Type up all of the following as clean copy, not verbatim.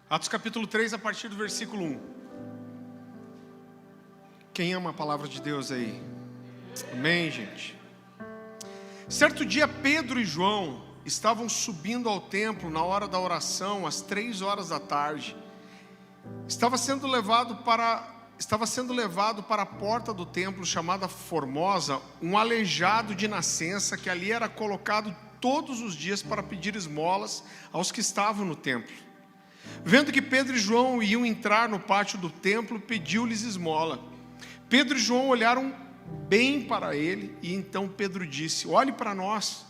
Atos capítulo 3, a partir do versículo 1. Quem ama a palavra de Deus aí? Amém, gente? Certo dia, Pedro e João estavam subindo ao templo na hora da oração, às 3 horas da tarde. Estava sendo levado para a porta do templo chamada Formosa, um aleijado de nascença que ali era colocado todos os dias para pedir esmolas aos que estavam no templo. Vendo que Pedro e João iam entrar no pátio do templo, pediu-lhes esmola. Pedro e João olharam bem para ele e então Pedro disse: olhe para nós.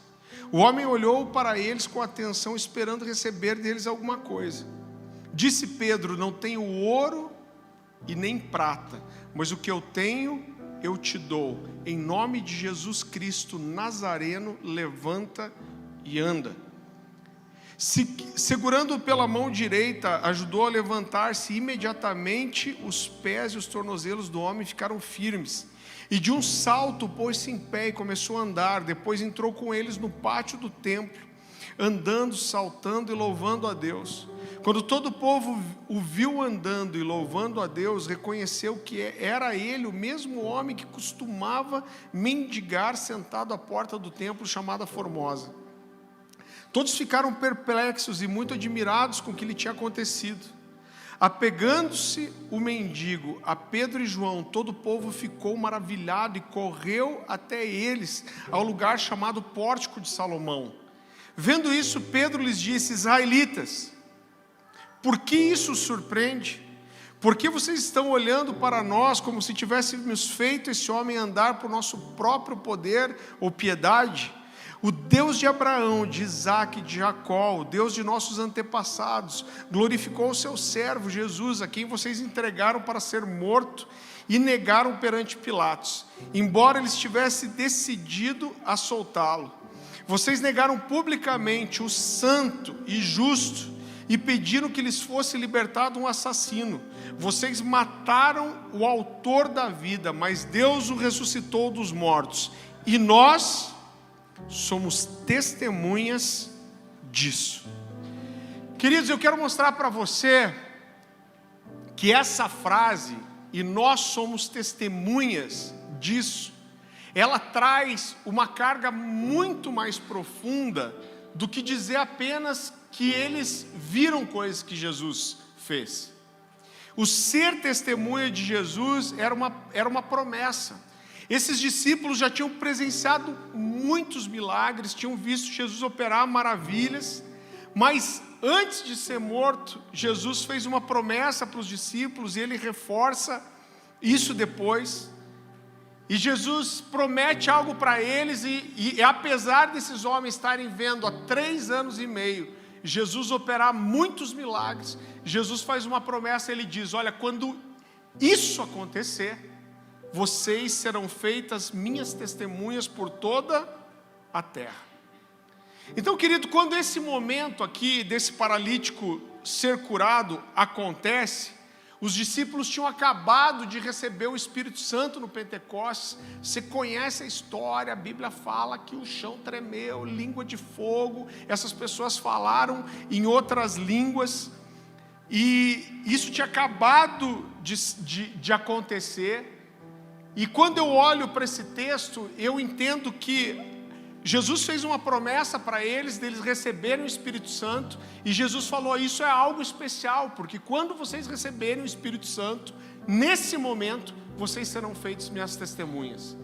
O homem olhou para eles com atenção, esperando receber deles alguma coisa. Disse Pedro: não tenho ouro e nem prata, mas o que eu tenho eu te dou. Em nome de Jesus Cristo Nazareno, levanta e anda. Segurando-o pela mão direita, ajudou a levantar-se. Imediatamente os pés e os tornozelos do homem ficaram firmes, e de um salto pôs-se em pé e começou a andar. Depois entrou com eles no pátio do templo, andando, saltando e louvando a Deus. Quando todo o povo o viu andando e louvando a Deus, reconheceu que era ele o mesmo homem que costumava mendigar sentado à porta do templo chamada Formosa. Todos ficaram perplexos e muito admirados com o que lhe tinha acontecido. Apegando-se o mendigo a Pedro e João, todo o povo ficou maravilhado e correu até eles, ao lugar chamado Pórtico de Salomão. Vendo isso, Pedro lhes disse: israelitas, por que isso os surpreende? Por que vocês estão olhando para nós como se tivéssemos feito esse homem andar por nosso próprio poder ou piedade? O Deus de Abraão, de Isaque e de Jacó, o Deus de nossos antepassados, glorificou o seu servo Jesus, a quem vocês entregaram para ser morto e negaram perante Pilatos, embora ele estivesse decidido a soltá-lo. Vocês negaram publicamente o santo e justo e pediram que lhes fosse libertado um assassino. Vocês mataram o autor da vida, mas Deus o ressuscitou dos mortos, e nós somos testemunhas disso. Queridos, eu quero mostrar para você que essa frase, e nós somos testemunhas disso, ela traz uma carga muito mais profunda do que dizer apenas que eles viram coisas que Jesus fez. O ser testemunha de Jesus era uma promessa. Esses discípulos já tinham presenciado muitos milagres, tinham visto Jesus operar maravilhas, mas antes de ser morto, Jesus fez uma promessa para os discípulos e ele reforça isso depois. E Jesus promete algo para eles e apesar desses homens estarem vendo há 3 anos e meio Jesus operar muitos milagres, Jesus faz uma promessa, ele diz: olha, quando isso acontecer, vocês serão feitas minhas testemunhas por toda a terra. Então, querido, quando esse momento aqui desse paralítico ser curado acontece, os discípulos tinham acabado de receber o Espírito Santo no Pentecostes. Você conhece a história, a Bíblia fala que o chão tremeu, língua de fogo, essas pessoas falaram em outras línguas, e isso tinha acabado de acontecer. E quando eu olho para esse texto, eu entendo que Jesus fez uma promessa para eles, deles receberem o Espírito Santo, e Jesus falou: isso é algo especial, porque quando vocês receberem o Espírito Santo, nesse momento, vocês serão feitos minhas testemunhas.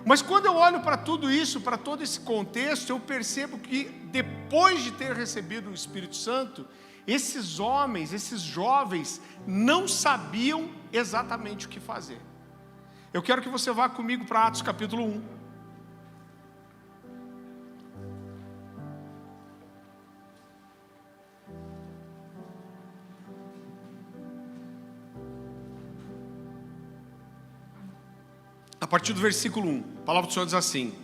Mas quando eu olho para tudo isso, para todo esse contexto, eu percebo que depois de ter recebido o Espírito Santo, esses homens, esses jovens, não sabiam exatamente o que fazer. Eu quero que você vá comigo para Atos capítulo 1. A partir do versículo 1, a palavra do Senhor diz assim: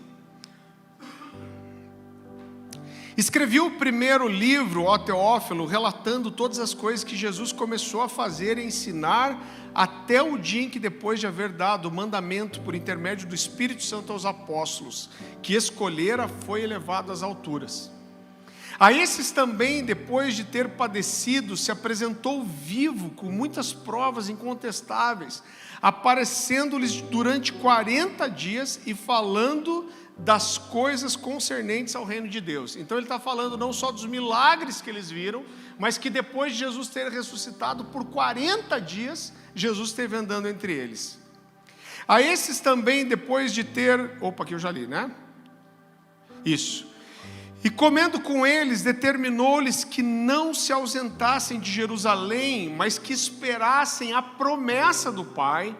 escrevi o primeiro livro, ó Teófilo, relatando todas as coisas que Jesus começou a fazer e ensinar até o dia em que, depois de haver dado o mandamento por intermédio do Espírito Santo aos apóstolos que escolhera, foi elevado às alturas. A esses também, depois de ter padecido, se apresentou vivo, com muitas provas incontestáveis, aparecendo-lhes durante 40 dias e falando das coisas concernentes ao reino de Deus. Então ele está falando não só dos milagres que eles viram, mas que depois de Jesus ter ressuscitado, por 40 dias, Jesus esteve andando entre eles. A esses também, depois de ter... Opa, aqui eu já li, né? Isso. E comendo com eles, determinou-lhes que não se ausentassem de Jerusalém, mas que esperassem a promessa do Pai,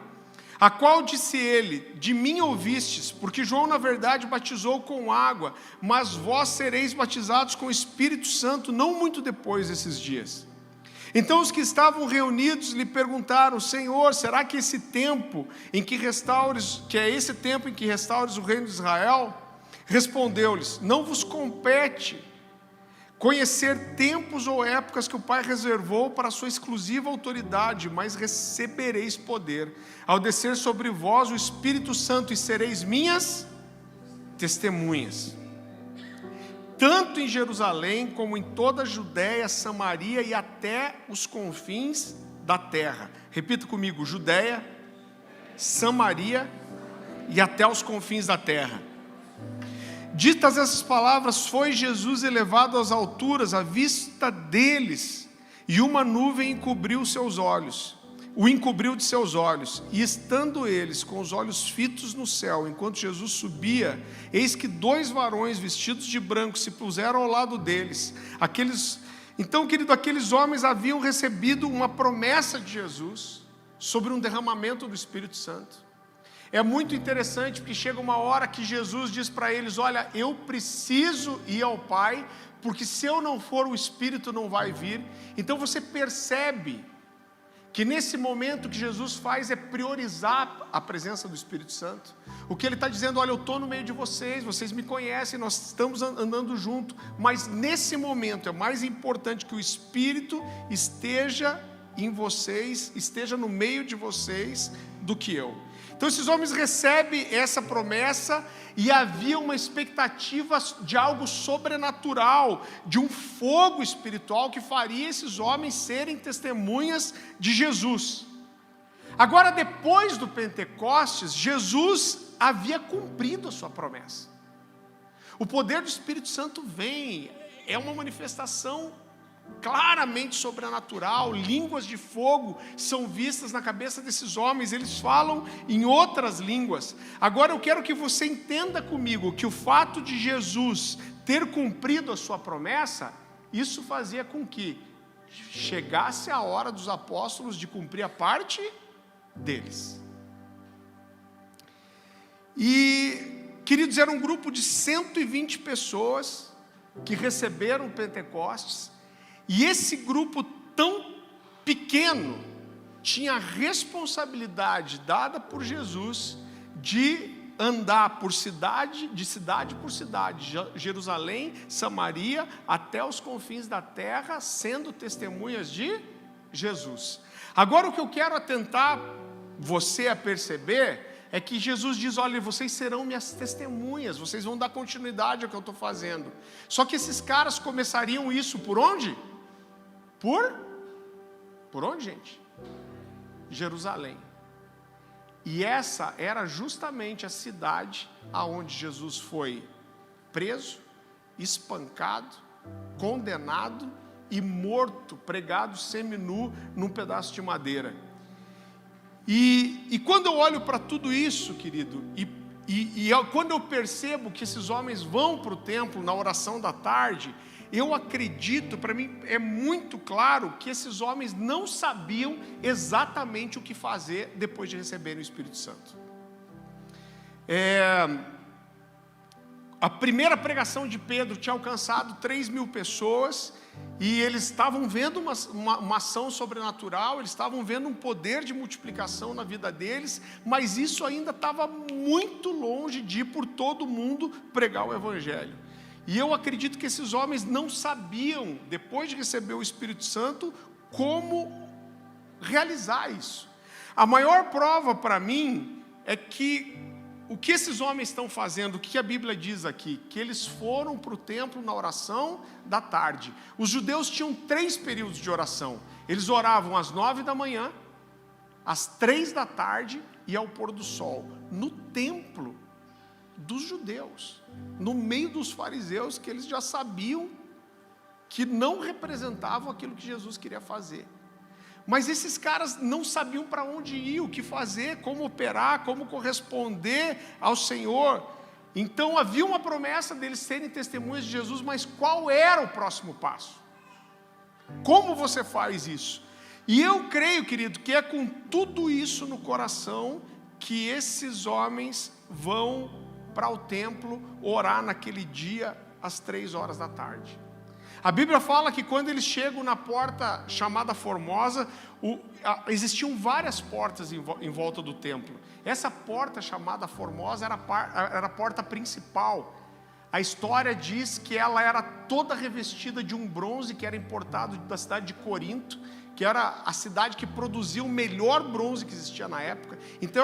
a qual disse ele: de mim ouvistes, porque João na verdade batizou com água, mas vós sereis batizados com o Espírito Santo não muito depois desses dias. Então os que estavam reunidos lhe perguntaram: Senhor, será que esse tempo em que restaures, que é esse tempo em que restaures o reino de Israel? Respondeu-lhes: não vos compete conhecer tempos ou épocas que o Pai reservou para a sua exclusiva autoridade, mas recebereis poder ao descer sobre vós o Espírito Santo, e sereis minhas testemunhas, tanto em Jerusalém como em toda a Judéia, Samaria e até os confins da terra. Repita comigo: Judéia, Samaria e até os confins da terra. Ditas essas palavras, foi Jesus elevado às alturas à vista deles, e uma nuvem encobriu seus olhos, o encobriu de seus olhos, e estando eles com os olhos fitos no céu, enquanto Jesus subia, eis que 2 varões vestidos de branco se puseram ao lado deles. Então, querido, aqueles homens haviam recebido uma promessa de Jesus sobre um derramamento do Espírito Santo. É muito interessante, porque chega uma hora que Jesus diz para eles: olha, eu preciso ir ao Pai, porque se eu não for, o Espírito não vai vir. Então você percebe que nesse momento o que Jesus faz é priorizar a presença do Espírito Santo. O que ele está dizendo: olha, eu estou no meio de vocês, vocês me conhecem, nós estamos andando junto, mas nesse momento é mais importante que o Espírito esteja em vocês, esteja no meio de vocês, do que eu. Então esses homens recebem essa promessa, e havia uma expectativa de algo sobrenatural, de um fogo espiritual que faria esses homens serem testemunhas de Jesus. Agora, depois do Pentecostes, Jesus havia cumprido a sua promessa. O poder do Espírito Santo vem, é uma manifestação claramente sobrenatural. Línguas de fogo são vistas na cabeça desses homens, eles falam em outras línguas. Agora eu quero que você entenda comigo que o fato de Jesus ter cumprido a sua promessa, isso fazia com que chegasse a hora dos apóstolos de cumprir a parte deles. E, queridos, era um grupo de 120 pessoas que receberam o Pentecostes. E esse grupo tão pequeno tinha a responsabilidade dada por Jesus de andar por cidade, de cidade por cidade, Jerusalém, Samaria, até os confins da terra, sendo testemunhas de Jesus. Agora o que eu quero atentar você a perceber é que Jesus diz: olha, vocês serão minhas testemunhas, vocês vão dar continuidade ao que eu estou fazendo. Só que esses caras começariam isso por onde? Por onde, gente? Jerusalém. E essa era justamente a cidade aonde Jesus foi preso, espancado, condenado e morto, pregado seminu num pedaço de madeira. E quando eu olho para tudo isso, querido, quando eu percebo que esses homens vão para o templo na oração da tarde, eu acredito, para mim é muito claro que esses homens não sabiam exatamente o que fazer depois de receberem o Espírito Santo. A primeira pregação de Pedro tinha alcançado 3.000 pessoas, e eles estavam vendo uma ação sobrenatural, eles estavam vendo um poder de multiplicação na vida deles, mas isso ainda estava muito longe de ir por todo mundo pregar o Evangelho. E eu acredito que esses homens não sabiam, depois de receber o Espírito Santo, como realizar isso. A maior prova para mim é que o que esses homens estão fazendo? O que a Bíblia diz aqui? Que eles foram para o templo na oração da tarde. Os judeus tinham 3 períodos de oração. Eles oravam às 9 da manhã, às 3 da tarde e ao pôr do sol, no templo dos judeus, no meio dos fariseus, que eles já sabiam que não representavam aquilo que Jesus queria fazer. Mas esses caras não sabiam para onde ir, o que fazer, como operar, como corresponder ao Senhor. Então havia uma promessa deles serem testemunhas de Jesus, mas qual era o próximo passo? Como você faz isso? E eu creio, querido, que é com tudo isso no coração que esses homens vão para o templo orar naquele dia às 3 horas da tarde. A Bíblia fala que quando eles chegam na porta chamada Formosa, existiam várias portas em volta do templo. Essa porta chamada Formosa era a porta principal. A história diz que ela era toda revestida de um bronze que era importado da cidade de Corinto, que era a cidade que produzia o melhor bronze que existia na época. Então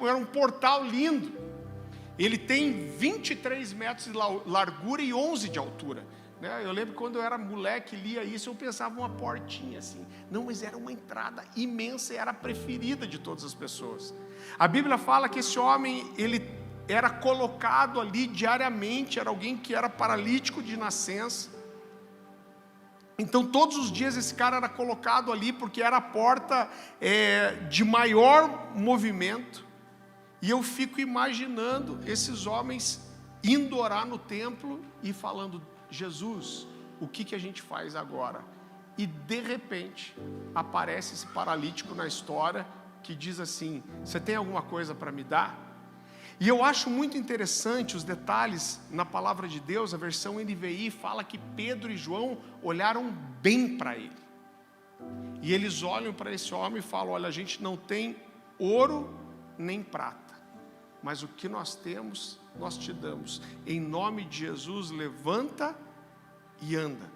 era um portal lindo. Ele tem 23 metros de largura e 11 de altura. Eu lembro que quando eu era moleque, lia isso, eu pensava uma portinha assim. Não, mas era uma entrada imensa e era a preferida de todas as pessoas. A Bíblia fala que esse homem, ele era colocado ali diariamente, era alguém que era paralítico de nascença. Então todos os dias esse cara era colocado ali, porque era a porta de maior movimento. E eu fico imaginando esses homens indo orar no templo e falando: Jesus, o que a gente faz agora? E de repente aparece esse paralítico na história que diz assim: você tem alguma coisa para me dar? E eu acho muito interessante os detalhes na palavra de Deus. A versão NVI fala que Pedro e João olharam bem para ele. E eles olham para esse homem e falam: olha, a gente não tem ouro nem prata, mas o que nós temos, nós te damos. Em nome de Jesus, levanta e anda.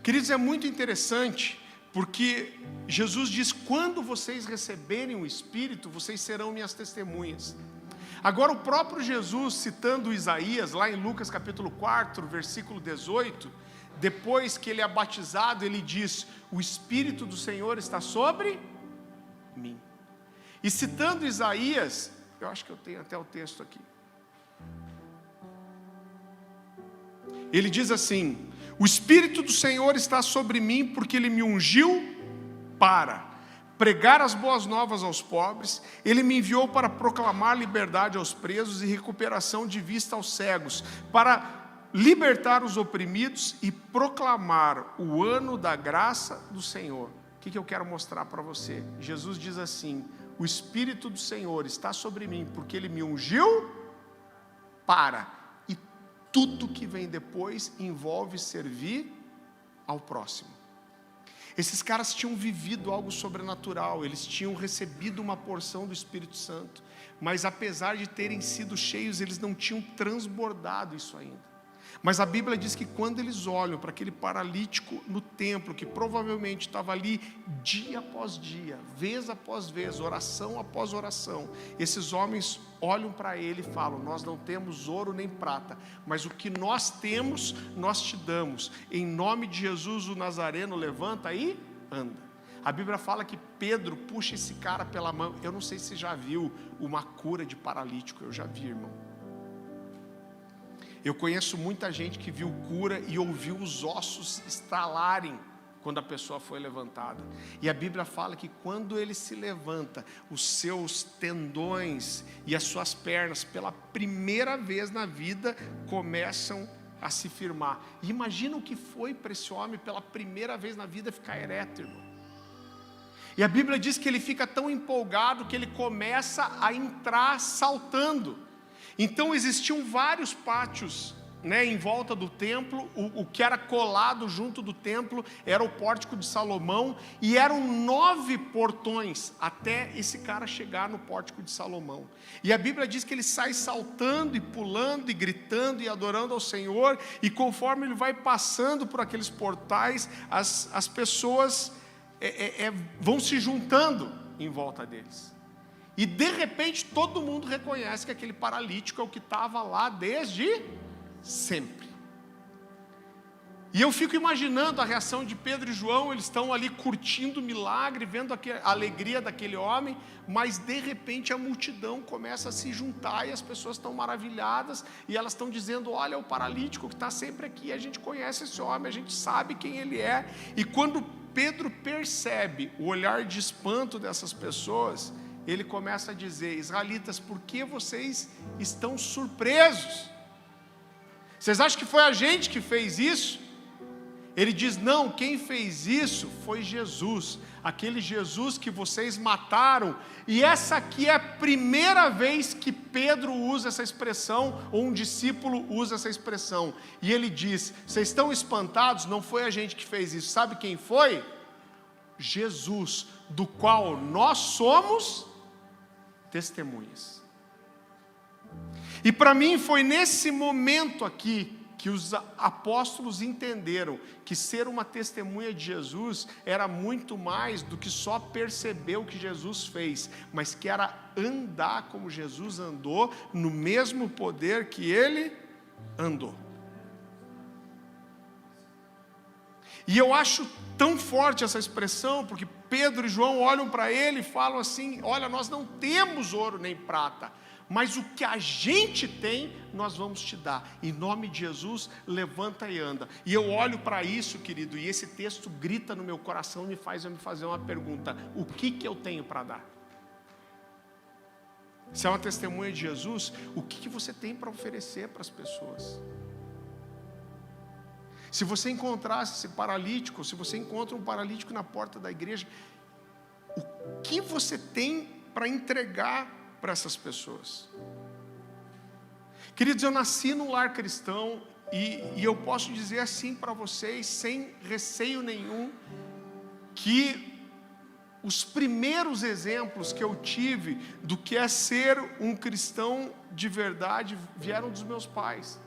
Queridos, é muito interessante, porque Jesus diz: quando vocês receberem o Espírito, vocês serão minhas testemunhas. Agora o próprio Jesus, citando Isaías, lá em Lucas capítulo 4, versículo 18, depois que ele é batizado, ele diz: o Espírito do Senhor está sobre mim. E citando Isaías, eu acho que eu tenho até o texto aqui. Ele diz assim: o Espírito do Senhor está sobre mim, porque Ele me ungiu para pregar as boas novas aos pobres. Ele me enviou para proclamar liberdade aos presos e recuperação de vista aos cegos, para libertar os oprimidos e proclamar o ano da graça do Senhor. O que eu quero mostrar para você? Jesus diz assim: o Espírito do Senhor está sobre mim, porque Ele me ungiu para... E tudo que vem depois envolve servir ao próximo. Esses caras tinham vivido algo sobrenatural, eles tinham recebido uma porção do Espírito Santo, mas apesar de terem sido cheios, eles não tinham transbordado isso ainda. Mas a Bíblia diz que quando eles olham para aquele paralítico no templo, que provavelmente estava ali dia após dia, vez após vez, oração após oração, esses homens olham para ele e falam: nós não temos ouro nem prata, mas o que nós temos, nós te damos. Em nome de Jesus o Nazareno, levanta e anda. A Bíblia fala que Pedro puxa esse cara pela mão. Eu não sei se já viu uma cura de paralítico. Eu já vi, irmão. Eu conheço muita gente que viu cura e ouviu os ossos estalarem quando a pessoa foi levantada. E a Bíblia fala que quando ele se levanta, os seus tendões e as suas pernas, pela primeira vez na vida, começam a se firmar. E imagina o que foi para esse homem pela primeira vez na vida ficar ereto, irmão. E a Bíblia diz que ele fica tão empolgado que ele começa a entrar saltando. Então existiam vários pátios, em volta do templo. O que era colado junto do templo era o pórtico de Salomão, e eram 9 portões até esse cara chegar no pórtico de Salomão. E a Bíblia diz que ele sai saltando e pulando e gritando e adorando ao Senhor, e conforme ele vai passando por aqueles portais, as pessoas vão se juntando em volta deles. E de repente todo mundo reconhece que aquele paralítico é o que estava lá desde sempre. E eu fico imaginando a reação de Pedro e João. Eles estão ali curtindo o milagre, vendo a alegria daquele homem, mas de repente a multidão começa a se juntar e as pessoas estão maravilhadas, e elas estão dizendo: olha, o paralítico que está sempre aqui, a gente conhece esse homem, a gente sabe quem ele é. E quando Pedro percebe o olhar de espanto dessas pessoas, ele começa a dizer: israelitas, por que vocês estão surpresos? Vocês acham que foi a gente que fez isso? Ele diz: não, quem fez isso foi Jesus, aquele Jesus que vocês mataram. E essa aqui é a primeira vez que Pedro usa essa expressão, ou um discípulo usa essa expressão. E ele diz: vocês estão espantados? Não foi a gente que fez isso. Sabe quem foi? Jesus, do qual nós somos testemunhas. E para mim foi nesse momento aqui que os apóstolos entenderam que ser uma testemunha de Jesus era muito mais do que só perceber o que Jesus fez, mas que era andar como Jesus andou, no mesmo poder que ele andou. E eu acho tão forte essa expressão, porque Pedro e João olham para ele e falam assim: olha, nós não temos ouro nem prata, mas o que a gente tem, nós vamos te dar. Em nome de Jesus, levanta e anda. E eu olho para isso, querido, e esse texto grita no meu coração, me faz eu me fazer uma pergunta: o que eu tenho para dar? Se é uma testemunha de Jesus, o que você tem para oferecer para as pessoas? Se você encontrasse esse paralítico, se você encontra um paralítico na porta da igreja, o que você tem para entregar para essas pessoas? Queridos, eu nasci num lar cristão, e eu posso dizer assim para vocês, sem receio nenhum, que os primeiros exemplos que eu tive do que é ser um cristão de verdade vieram dos meus pais.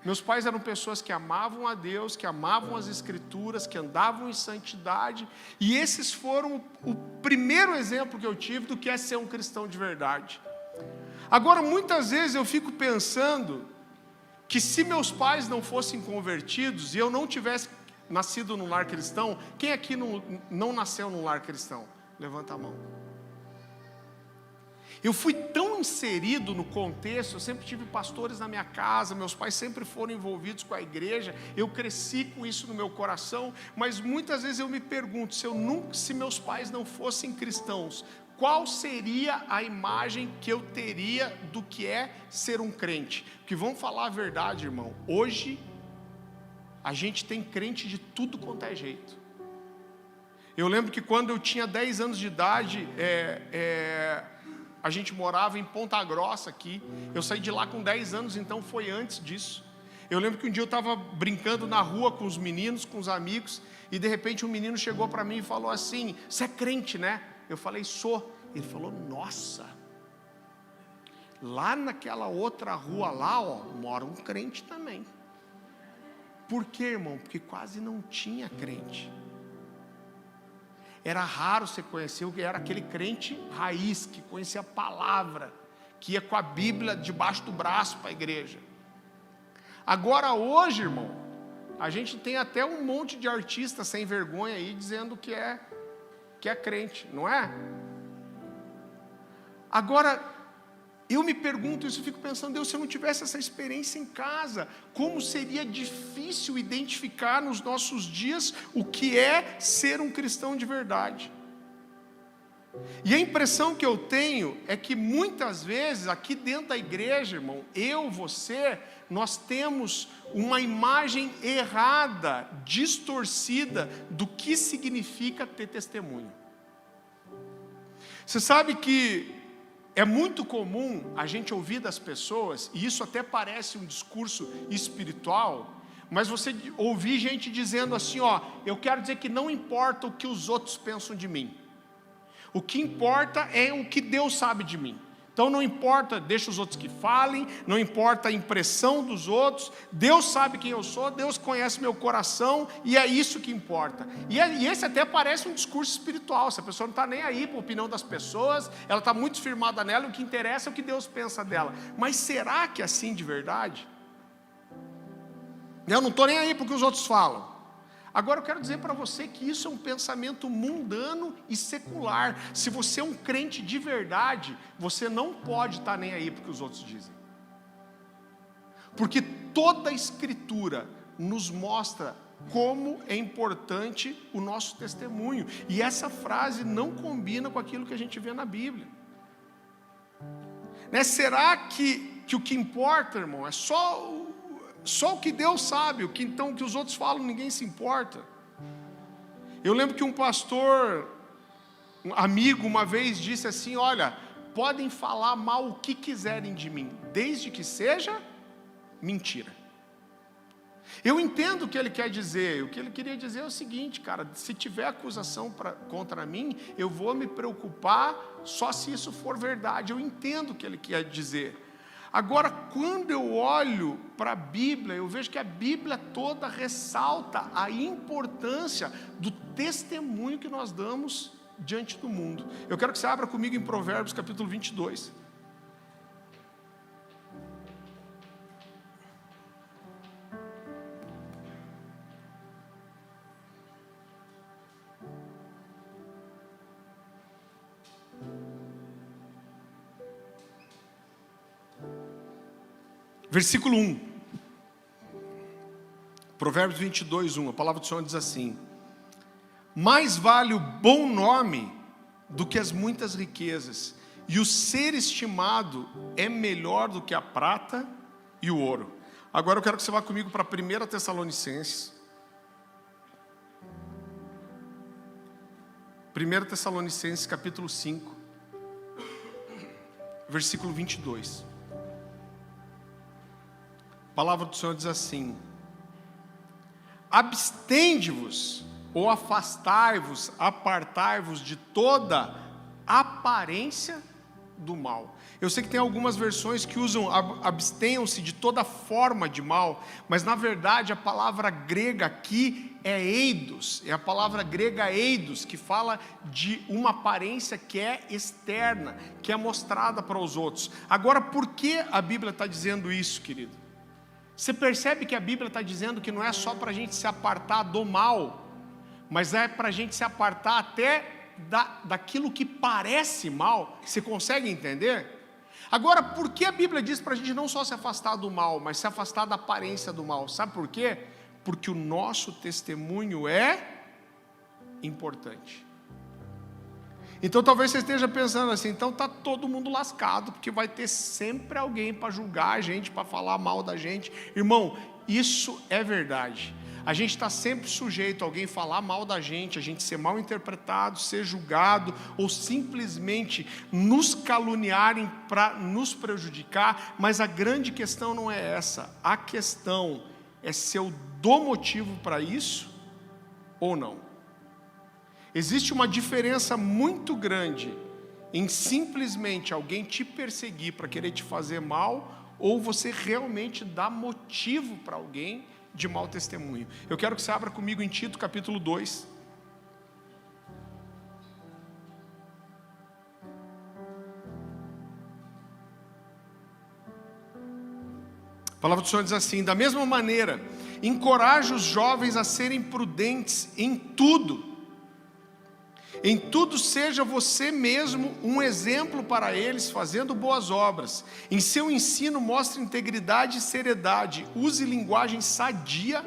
Meus pais eram pessoas que amavam a Deus, que amavam as Escrituras, que andavam em santidade, e esses foram o primeiro exemplo que eu tive do que é ser um cristão de verdade. Agora, muitas vezes eu fico pensando que se meus pais não fossem convertidos e eu não tivesse nascido num lar cristão, quem aqui não nasceu num lar cristão? Levanta a mão. Eu fui tão inserido no contexto, eu sempre tive pastores na minha casa, meus pais sempre foram envolvidos com a igreja, eu cresci com isso no meu coração, mas muitas vezes eu me pergunto, se meus pais não fossem cristãos, qual seria a imagem que eu teria do que é ser um crente? Porque vamos falar a verdade, irmão, hoje a gente tem crente de tudo quanto é jeito. Eu lembro que quando eu tinha 10 anos de idade, a gente morava em Ponta Grossa aqui, eu saí de lá com 10 anos, então foi antes disso. Eu lembro que um dia eu estava brincando na rua com os meninos, com os amigos, e de repente um menino chegou para mim e falou assim: você é crente, né? Eu falei: sou. Ele falou: nossa, lá naquela outra rua lá, ó, mora um crente também. Por quê, irmão? Porque quase não tinha crente. Era raro você conhecer o que era aquele crente raiz, que conhecia a palavra, que ia com a Bíblia debaixo do braço para a igreja. Agora hoje, irmão, a gente tem até um monte de artista sem vergonha aí dizendo que é crente, não é? Agora, eu me pergunto isso, eu fico pensando: Deus, se eu não tivesse essa experiência em casa, como seria difícil identificar nos nossos dias o que é ser um cristão de verdade. E a impressão que eu tenho é que muitas vezes aqui dentro da igreja, irmão, você, nós temos uma imagem errada, distorcida do que significa ter testemunho. Você sabe que é muito comum a gente ouvir das pessoas, e isso até parece um discurso espiritual, mas você ouvir gente dizendo assim: ó, eu quero dizer que não importa o que os outros pensam de mim, o que importa é o que Deus sabe de mim. Então não importa, deixa os outros que falem, não importa a impressão dos outros, Deus sabe quem eu sou, Deus conhece meu coração, e é isso que importa. E esse até parece um discurso espiritual, se a pessoa não está nem aí para a opinião das pessoas, ela está muito firmada nela, o que interessa é o que Deus pensa dela. Mas será que é assim de verdade? Eu não estou nem aí para o que os outros falam. Agora eu quero dizer para você que isso é um pensamento mundano e secular. Se você é um crente de verdade, você não pode estar nem aí para o que os outros dizem. Porque toda a Escritura nos mostra como é importante o nosso testemunho. E essa frase não combina com aquilo que a gente vê na Bíblia. Será que o que importa, irmão, é só o que Deus sabe, o que os outros falam, ninguém se importa? Eu lembro que um pastor, um amigo, uma vez disse assim: olha, podem falar mal o que quiserem de mim, desde que seja mentira. Eu entendo o que ele quer dizer. O que ele queria dizer é o seguinte, cara: se tiver acusação contra mim, eu vou me preocupar só se isso for verdade. Eu entendo o que ele quer dizer. Agora, quando eu olho para a Bíblia, eu vejo que a Bíblia toda ressalta a importância do testemunho que nós damos diante do mundo. Eu quero que você abra comigo em Provérbios capítulo 22. Versículo 1, Provérbios 22, 1, a palavra do Senhor diz assim: mais vale o bom nome do que as muitas riquezas, e o ser estimado é melhor do que a prata e o ouro. Agora eu quero que você vá comigo para 1 Tessalonicenses. 1 Tessalonicenses capítulo 5, versículo 22. A palavra do Senhor diz assim: abstende-vos, ou afastai-vos, apartai-vos de toda aparência do mal. Eu sei que tem algumas versões que usam abstenham-se de toda forma de mal, mas na verdade a palavra grega aqui é eidos, é a palavra grega eidos, que fala de uma aparência que é externa, que é mostrada para os outros. Agora, por que a Bíblia está dizendo isso, querido? Você percebe que a Bíblia está dizendo que não é só para a gente se apartar do mal, mas é para a gente se apartar até daquilo que parece mal. Você consegue entender? Agora, por que a Bíblia diz para a gente não só se afastar do mal, mas se afastar da aparência do mal? Sabe por quê? Porque o nosso testemunho é importante. Então talvez você esteja pensando assim: então está todo mundo lascado, porque vai ter sempre alguém para julgar a gente, para falar mal da gente. Irmão, isso é verdade. A gente está sempre sujeito a alguém falar mal da gente, a gente ser mal interpretado, ser julgado, ou simplesmente nos caluniarem para nos prejudicar. Mas a grande questão não é essa. A questão é se eu dou motivo para isso ou não. Existe uma diferença muito grande em simplesmente alguém te perseguir para querer te fazer mal, ou você realmente dar motivo para alguém de mau testemunho. Eu quero que você abra comigo em Tito capítulo 2. A palavra do Senhor diz assim: da mesma maneira, encoraja os jovens a serem prudentes em tudo. Em tudo seja você mesmo um exemplo para eles, fazendo boas obras. Em seu ensino mostre integridade e seriedade. Use linguagem sadia,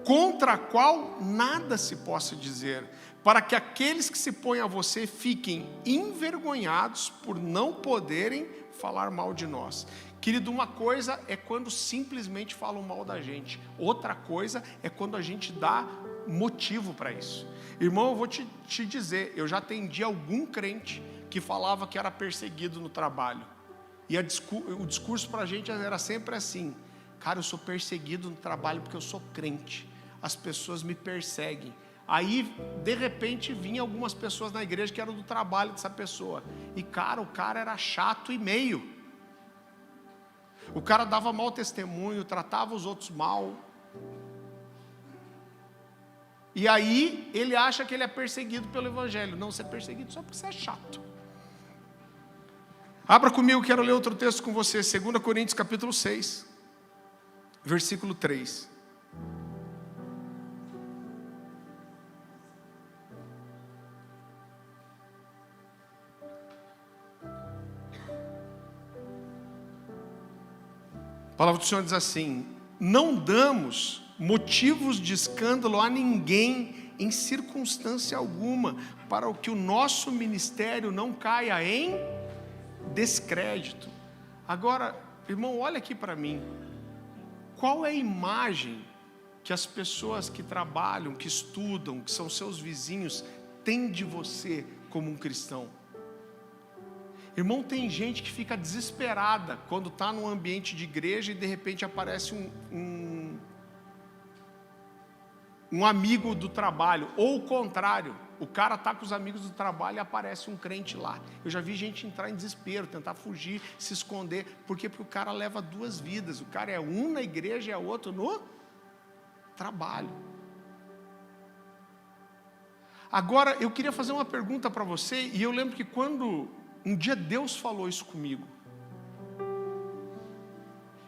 contra a qual nada se possa dizer, para que aqueles que se põem a você fiquem envergonhados por não poderem falar mal de nós. Querido, uma coisa é quando simplesmente falam mal da gente. Outra coisa é quando a gente dá motivo para isso. Irmão, eu vou te dizer, eu já atendi algum crente que falava que era perseguido no trabalho. E o discurso para a gente era sempre assim: cara, eu sou perseguido no trabalho porque eu sou crente. As pessoas me perseguem. Aí, de repente, vinha algumas pessoas na igreja que eram do trabalho dessa pessoa. E, cara, o cara era chato e meio. O cara dava mau testemunho, tratava os outros mal. E aí, ele acha que ele é perseguido pelo evangelho. Não, você é perseguido só porque você é chato. Abra comigo, quero ler outro texto com você. 2 Coríntios capítulo 6, versículo 3. A palavra do Senhor diz assim: não damos motivos de escândalo a ninguém em circunstância alguma, para que o nosso ministério não caia em descrédito. Agora, irmão, olha aqui para mim. Qual é a imagem que as pessoas que trabalham, que estudam, que são seus vizinhos, têm de você como um cristão? Irmão, tem gente que fica desesperada quando está num ambiente de igreja e de repente aparece um amigo do trabalho, ou o contrário, o cara está com os amigos do trabalho e aparece um crente lá. Eu já vi gente entrar em desespero, tentar fugir, se esconder. Por quê? Porque o cara leva duas vidas, o cara é um na igreja e é outro no trabalho. Agora, eu queria fazer uma pergunta para você, e eu lembro que quando um dia Deus falou isso comigo.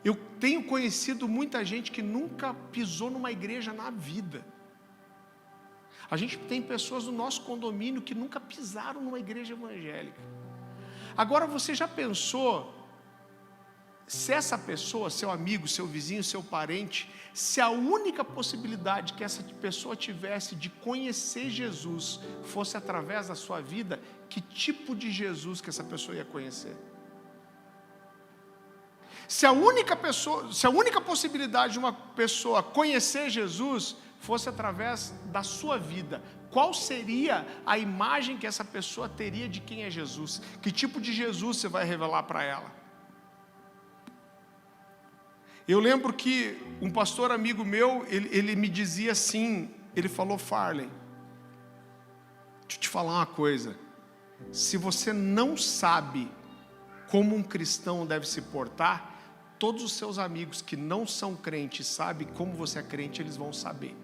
Eu tenho conhecido muita gente que nunca pisou numa igreja na vida. A gente tem pessoas no nosso condomínio que nunca pisaram numa igreja evangélica. Agora, você já pensou se essa pessoa, seu amigo, seu vizinho, seu parente, se a única possibilidade que essa pessoa tivesse de conhecer Jesus fosse através da sua vida, que tipo de Jesus que essa pessoa ia conhecer? Se a única possibilidade de uma pessoa conhecer Jesus fosse através da sua vida, qual seria a imagem que essa pessoa teria de quem é Jesus? Que tipo de Jesus você vai revelar para ela? Eu lembro que um pastor amigo meu, ele me dizia assim, ele falou: Farley, deixa eu te falar uma coisa, se você não sabe como um cristão deve se portar, todos os seus amigos que não são crentes, sabem como você é crente, eles vão saber,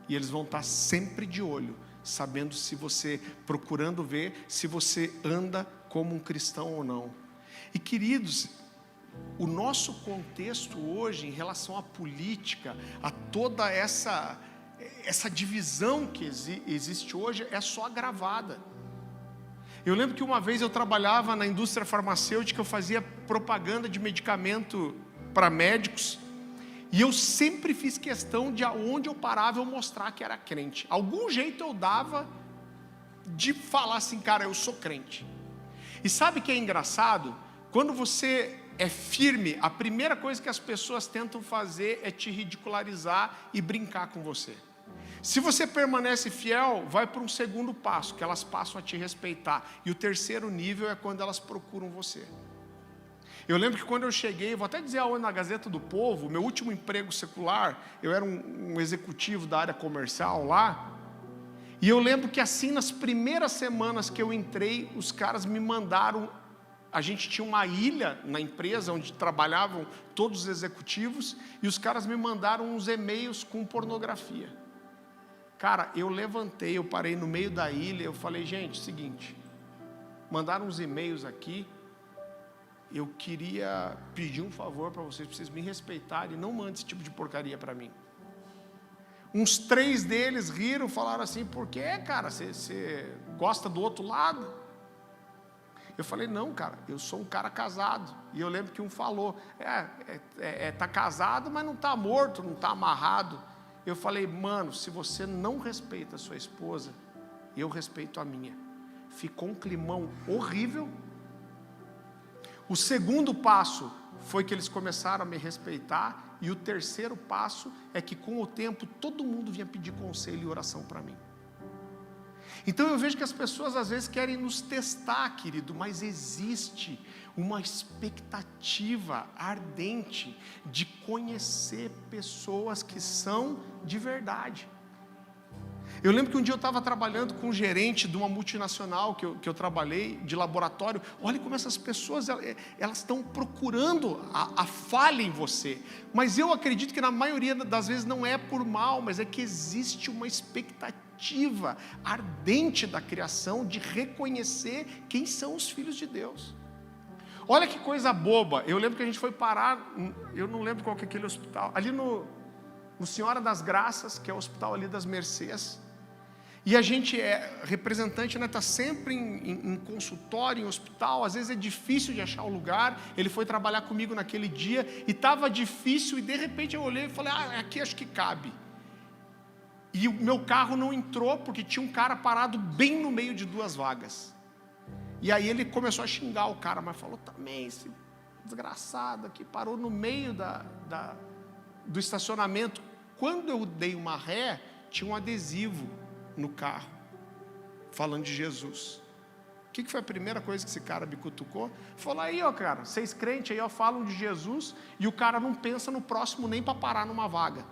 e eles vão estar sempre de olho, sabendo se você, procurando ver se você anda como um cristão ou não. E queridos, o nosso contexto hoje em relação à política, a toda essa divisão que existe hoje, é só agravada. Eu lembro que uma vez eu trabalhava na indústria farmacêutica, eu fazia propaganda de medicamento para médicos, e eu sempre fiz questão de aonde eu parava eu mostrar que era crente. Algum jeito eu dava de falar assim: cara, eu sou crente. E sabe o que é engraçado? Quando você é firme, a primeira coisa que as pessoas tentam fazer é te ridicularizar e brincar com você. Se você permanece fiel, vai para um segundo passo, que elas passam a te respeitar. E o terceiro nível é quando elas procuram você. Eu lembro que quando eu cheguei, vou até dizer aonde, na Gazeta do Povo, meu último emprego secular, eu era um executivo da área comercial lá, e eu lembro que assim, nas primeiras semanas que eu entrei, os caras me mandaram, a gente tinha uma ilha na empresa, onde trabalhavam todos os executivos, e os caras me mandaram uns e-mails com pornografia. Cara, eu levantei, eu parei no meio da ilha, eu falei: gente, seguinte, mandaram uns e-mails aqui, eu queria pedir um favor para vocês me respeitarem, não mandem esse tipo de porcaria para mim. Uns 3 deles riram, falaram assim: por que, cara, você gosta do outro lado? Eu falei: não, cara, eu sou um cara casado. E eu lembro que um falou: tá casado, mas não está morto, não está amarrado. Eu falei: mano, se você não respeita a sua esposa, eu respeito a minha. Ficou um climão horrível. O segundo passo foi que eles começaram a me respeitar, e o terceiro passo é que com o tempo todo mundo vinha pedir conselho e oração para mim. Então eu vejo que as pessoas às vezes querem nos testar, querido, mas existe uma expectativa ardente de conhecer pessoas que são de verdade. Eu lembro que um dia eu estava trabalhando com um gerente de uma multinacional que eu trabalhei, de laboratório. Olha como essas pessoas, elas estão procurando a falha em você. Mas eu acredito que na maioria das vezes não é por mal, mas é que existe uma expectativa ardente da criação de reconhecer quem são os filhos de Deus. Olha que coisa boba. Eu lembro que a gente foi parar, eu não lembro qual que é aquele hospital, ali no Senhora das Graças, que é o hospital ali das Mercês. E a gente é representante, né, está sempre em consultório, em hospital. Às vezes é difícil de achar o lugar. Ele foi trabalhar comigo naquele dia e estava difícil, e de repente eu olhei e falei, aqui acho que cabe. E o meu carro não entrou porque tinha um cara parado bem no meio de 2 vagas. E aí ele começou a xingar o cara, mas falou também, esse desgraçado aqui parou no meio do estacionamento. Quando eu dei uma ré, tinha um adesivo no carro, falando de Jesus. O que foi a primeira coisa que esse cara me cutucou? Falou, aí ó cara, vocês crentes aí ó, falam de Jesus, e o cara não pensa no próximo nem para parar numa vaga.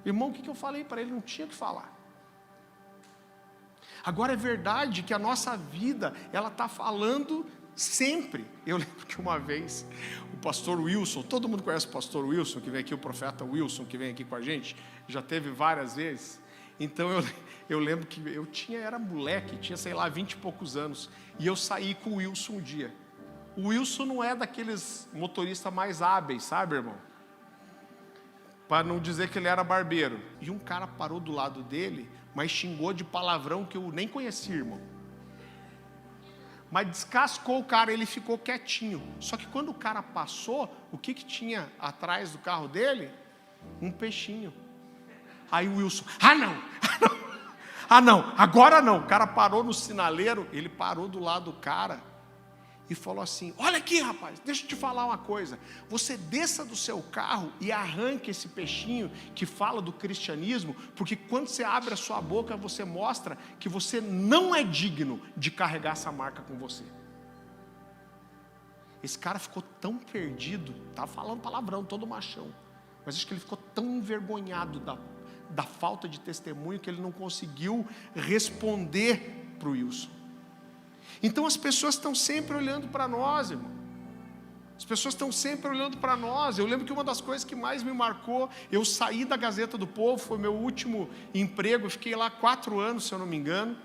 Irmão, o que eu falei para ele? Não tinha o que falar. Agora é verdade que a nossa vida, ela está falando sempre. Eu lembro que uma vez, o pastor Wilson, todo mundo conhece o pastor Wilson, que vem aqui, o profeta Wilson, que vem aqui com a gente, já teve várias vezes. Então eu lembro que eu era moleque, tinha sei lá 20 e poucos anos, e eu saí com o Wilson um dia. O Wilson não é daqueles motoristas mais hábeis, sabe, irmão? Para não dizer que ele era barbeiro. E um cara parou do lado dele, mas xingou de palavrão que eu nem conhecia, irmão. Mas descascou o cara, ele ficou quietinho. Só que quando o cara passou, o que tinha atrás do carro dele? Um peixinho. Aí o Wilson, não, agora não. O cara parou no sinaleiro, ele parou do lado do cara e falou assim, olha aqui rapaz, deixa eu te falar uma coisa, você desça do seu carro e arranque esse peixinho que fala do cristianismo, porque quando você abre a sua boca, você mostra que você não é digno de carregar essa marca com você. Esse cara ficou tão perdido, estava falando palavrão, todo machão, mas acho que ele ficou tão envergonhado da falta de testemunho que ele não conseguiu responder para o Wilson. Então as pessoas estão sempre olhando para nós, irmão. As pessoas estão sempre olhando para nós. Eu lembro que uma das coisas que mais me marcou, eu saí da Gazeta do Povo, foi meu último emprego, eu fiquei lá 4 anos, se eu não me engano,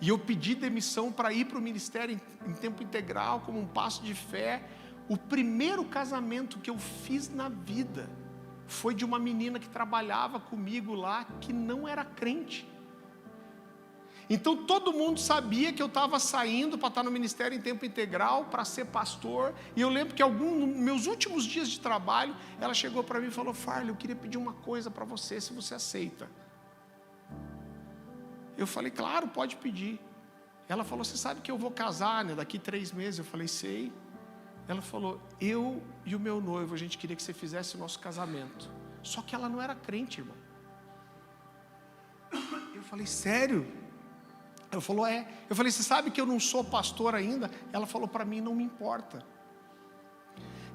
e eu pedi demissão para ir para o ministério em tempo integral, como um passo de fé. O primeiro casamento que eu fiz na vida foi de uma menina que trabalhava comigo lá, que não era crente. Então todo mundo sabia que eu estava saindo para estar no ministério em tempo integral, para ser pastor. E eu lembro que nos meus últimos dias de trabalho, ela chegou para mim e falou, Farley, eu queria pedir uma coisa para você, se você aceita. Eu falei, claro, pode pedir. Ela falou, você sabe que eu vou casar, né, daqui 3 meses. Eu falei, sei. Ela falou, eu e o meu noivo, a gente queria que você fizesse o nosso casamento. Só que ela não era crente, irmão. Eu falei, sério? Ela falou, é. Eu falei, você sabe que eu não sou pastor ainda? Ela falou, para mim não me importa.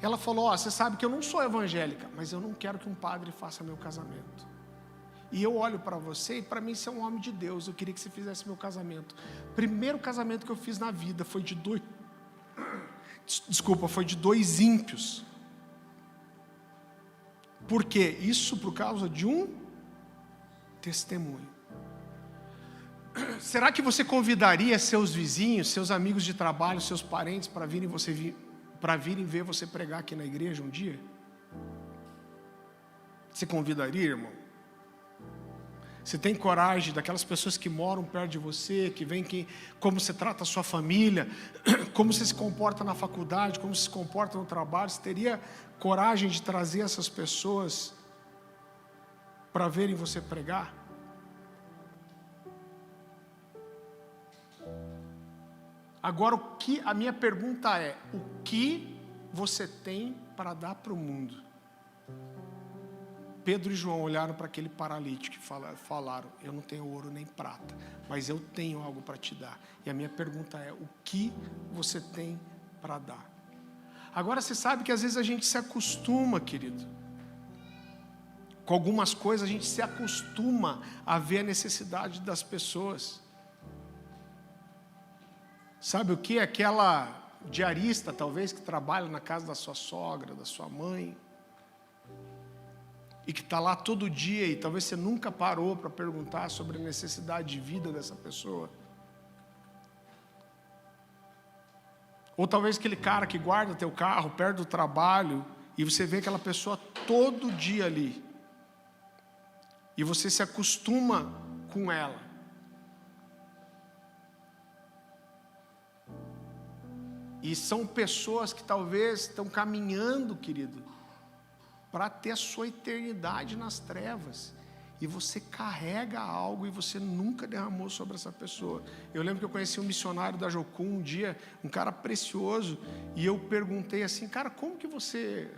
Ela falou, você sabe que eu não sou evangélica, mas eu não quero que um padre faça meu casamento. E eu olho para você e para mim você é um homem de Deus, eu queria que você fizesse meu casamento. Primeiro casamento que eu fiz na vida foi de 2 ímpios. Por quê? Isso por causa de um testemunho. Será que você convidaria seus vizinhos, seus amigos de trabalho, seus parentes para virem ver você pregar aqui na igreja um dia? Você convidaria, irmão? Você tem coragem daquelas pessoas que moram perto de você, que vêm, como você trata a sua família, como você se comporta na faculdade, como você se comporta no trabalho? Você teria coragem de trazer essas pessoas para verem você pregar? Agora, a minha pergunta é, o que você tem para dar para o mundo? Pedro e João olharam para aquele paralítico e falaram, eu não tenho ouro nem prata, mas eu tenho algo para te dar. E a minha pergunta é, o que você tem para dar? Agora, você sabe que às vezes a gente se acostuma, querido, Com algumas coisas a gente se acostuma a ver a necessidade das pessoas. Sabe o que? Aquela diarista, talvez, que trabalha na casa da sua sogra, da sua mãe, e que está lá todo dia, e talvez você nunca parou para perguntar sobre a necessidade de vida dessa pessoa. Ou talvez aquele cara que guarda teu carro perto do trabalho, e você vê aquela pessoa todo dia ali, e você se acostuma com ela. E são pessoas que talvez estão caminhando, querido, para ter a sua eternidade nas trevas. E você carrega algo e você nunca derramou sobre essa pessoa. Eu lembro que eu conheci um missionário da Jocum um dia, um cara precioso, e eu perguntei assim, cara, como que você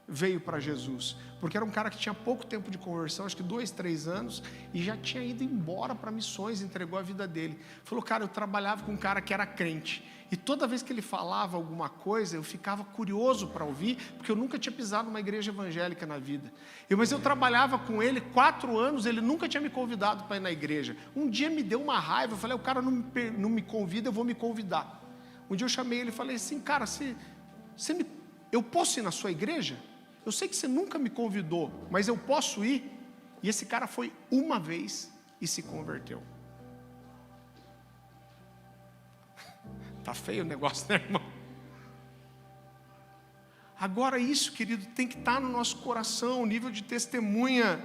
veio para Jesus? Porque era um cara que tinha pouco tempo de conversão, acho que 2, 3 anos, e já tinha ido embora para missões, entregou a vida dele. Falou, cara, eu trabalhava com um cara que era crente, e toda vez que ele falava alguma coisa, eu ficava curioso para ouvir, porque eu nunca tinha pisado numa igreja evangélica na vida. Mas eu trabalhava com ele 4 anos, ele nunca tinha me convidado para ir na igreja. Um dia me deu uma raiva, eu falei, o cara não me convida, eu vou me convidar. Um dia eu chamei ele e falei assim, cara, eu posso ir na sua igreja? Eu sei que você nunca me convidou, mas eu posso ir? E esse cara foi uma vez e se converteu. Tá feio o negócio, né, irmão? Agora isso, querido, tem que estar no nosso coração, o nível de testemunho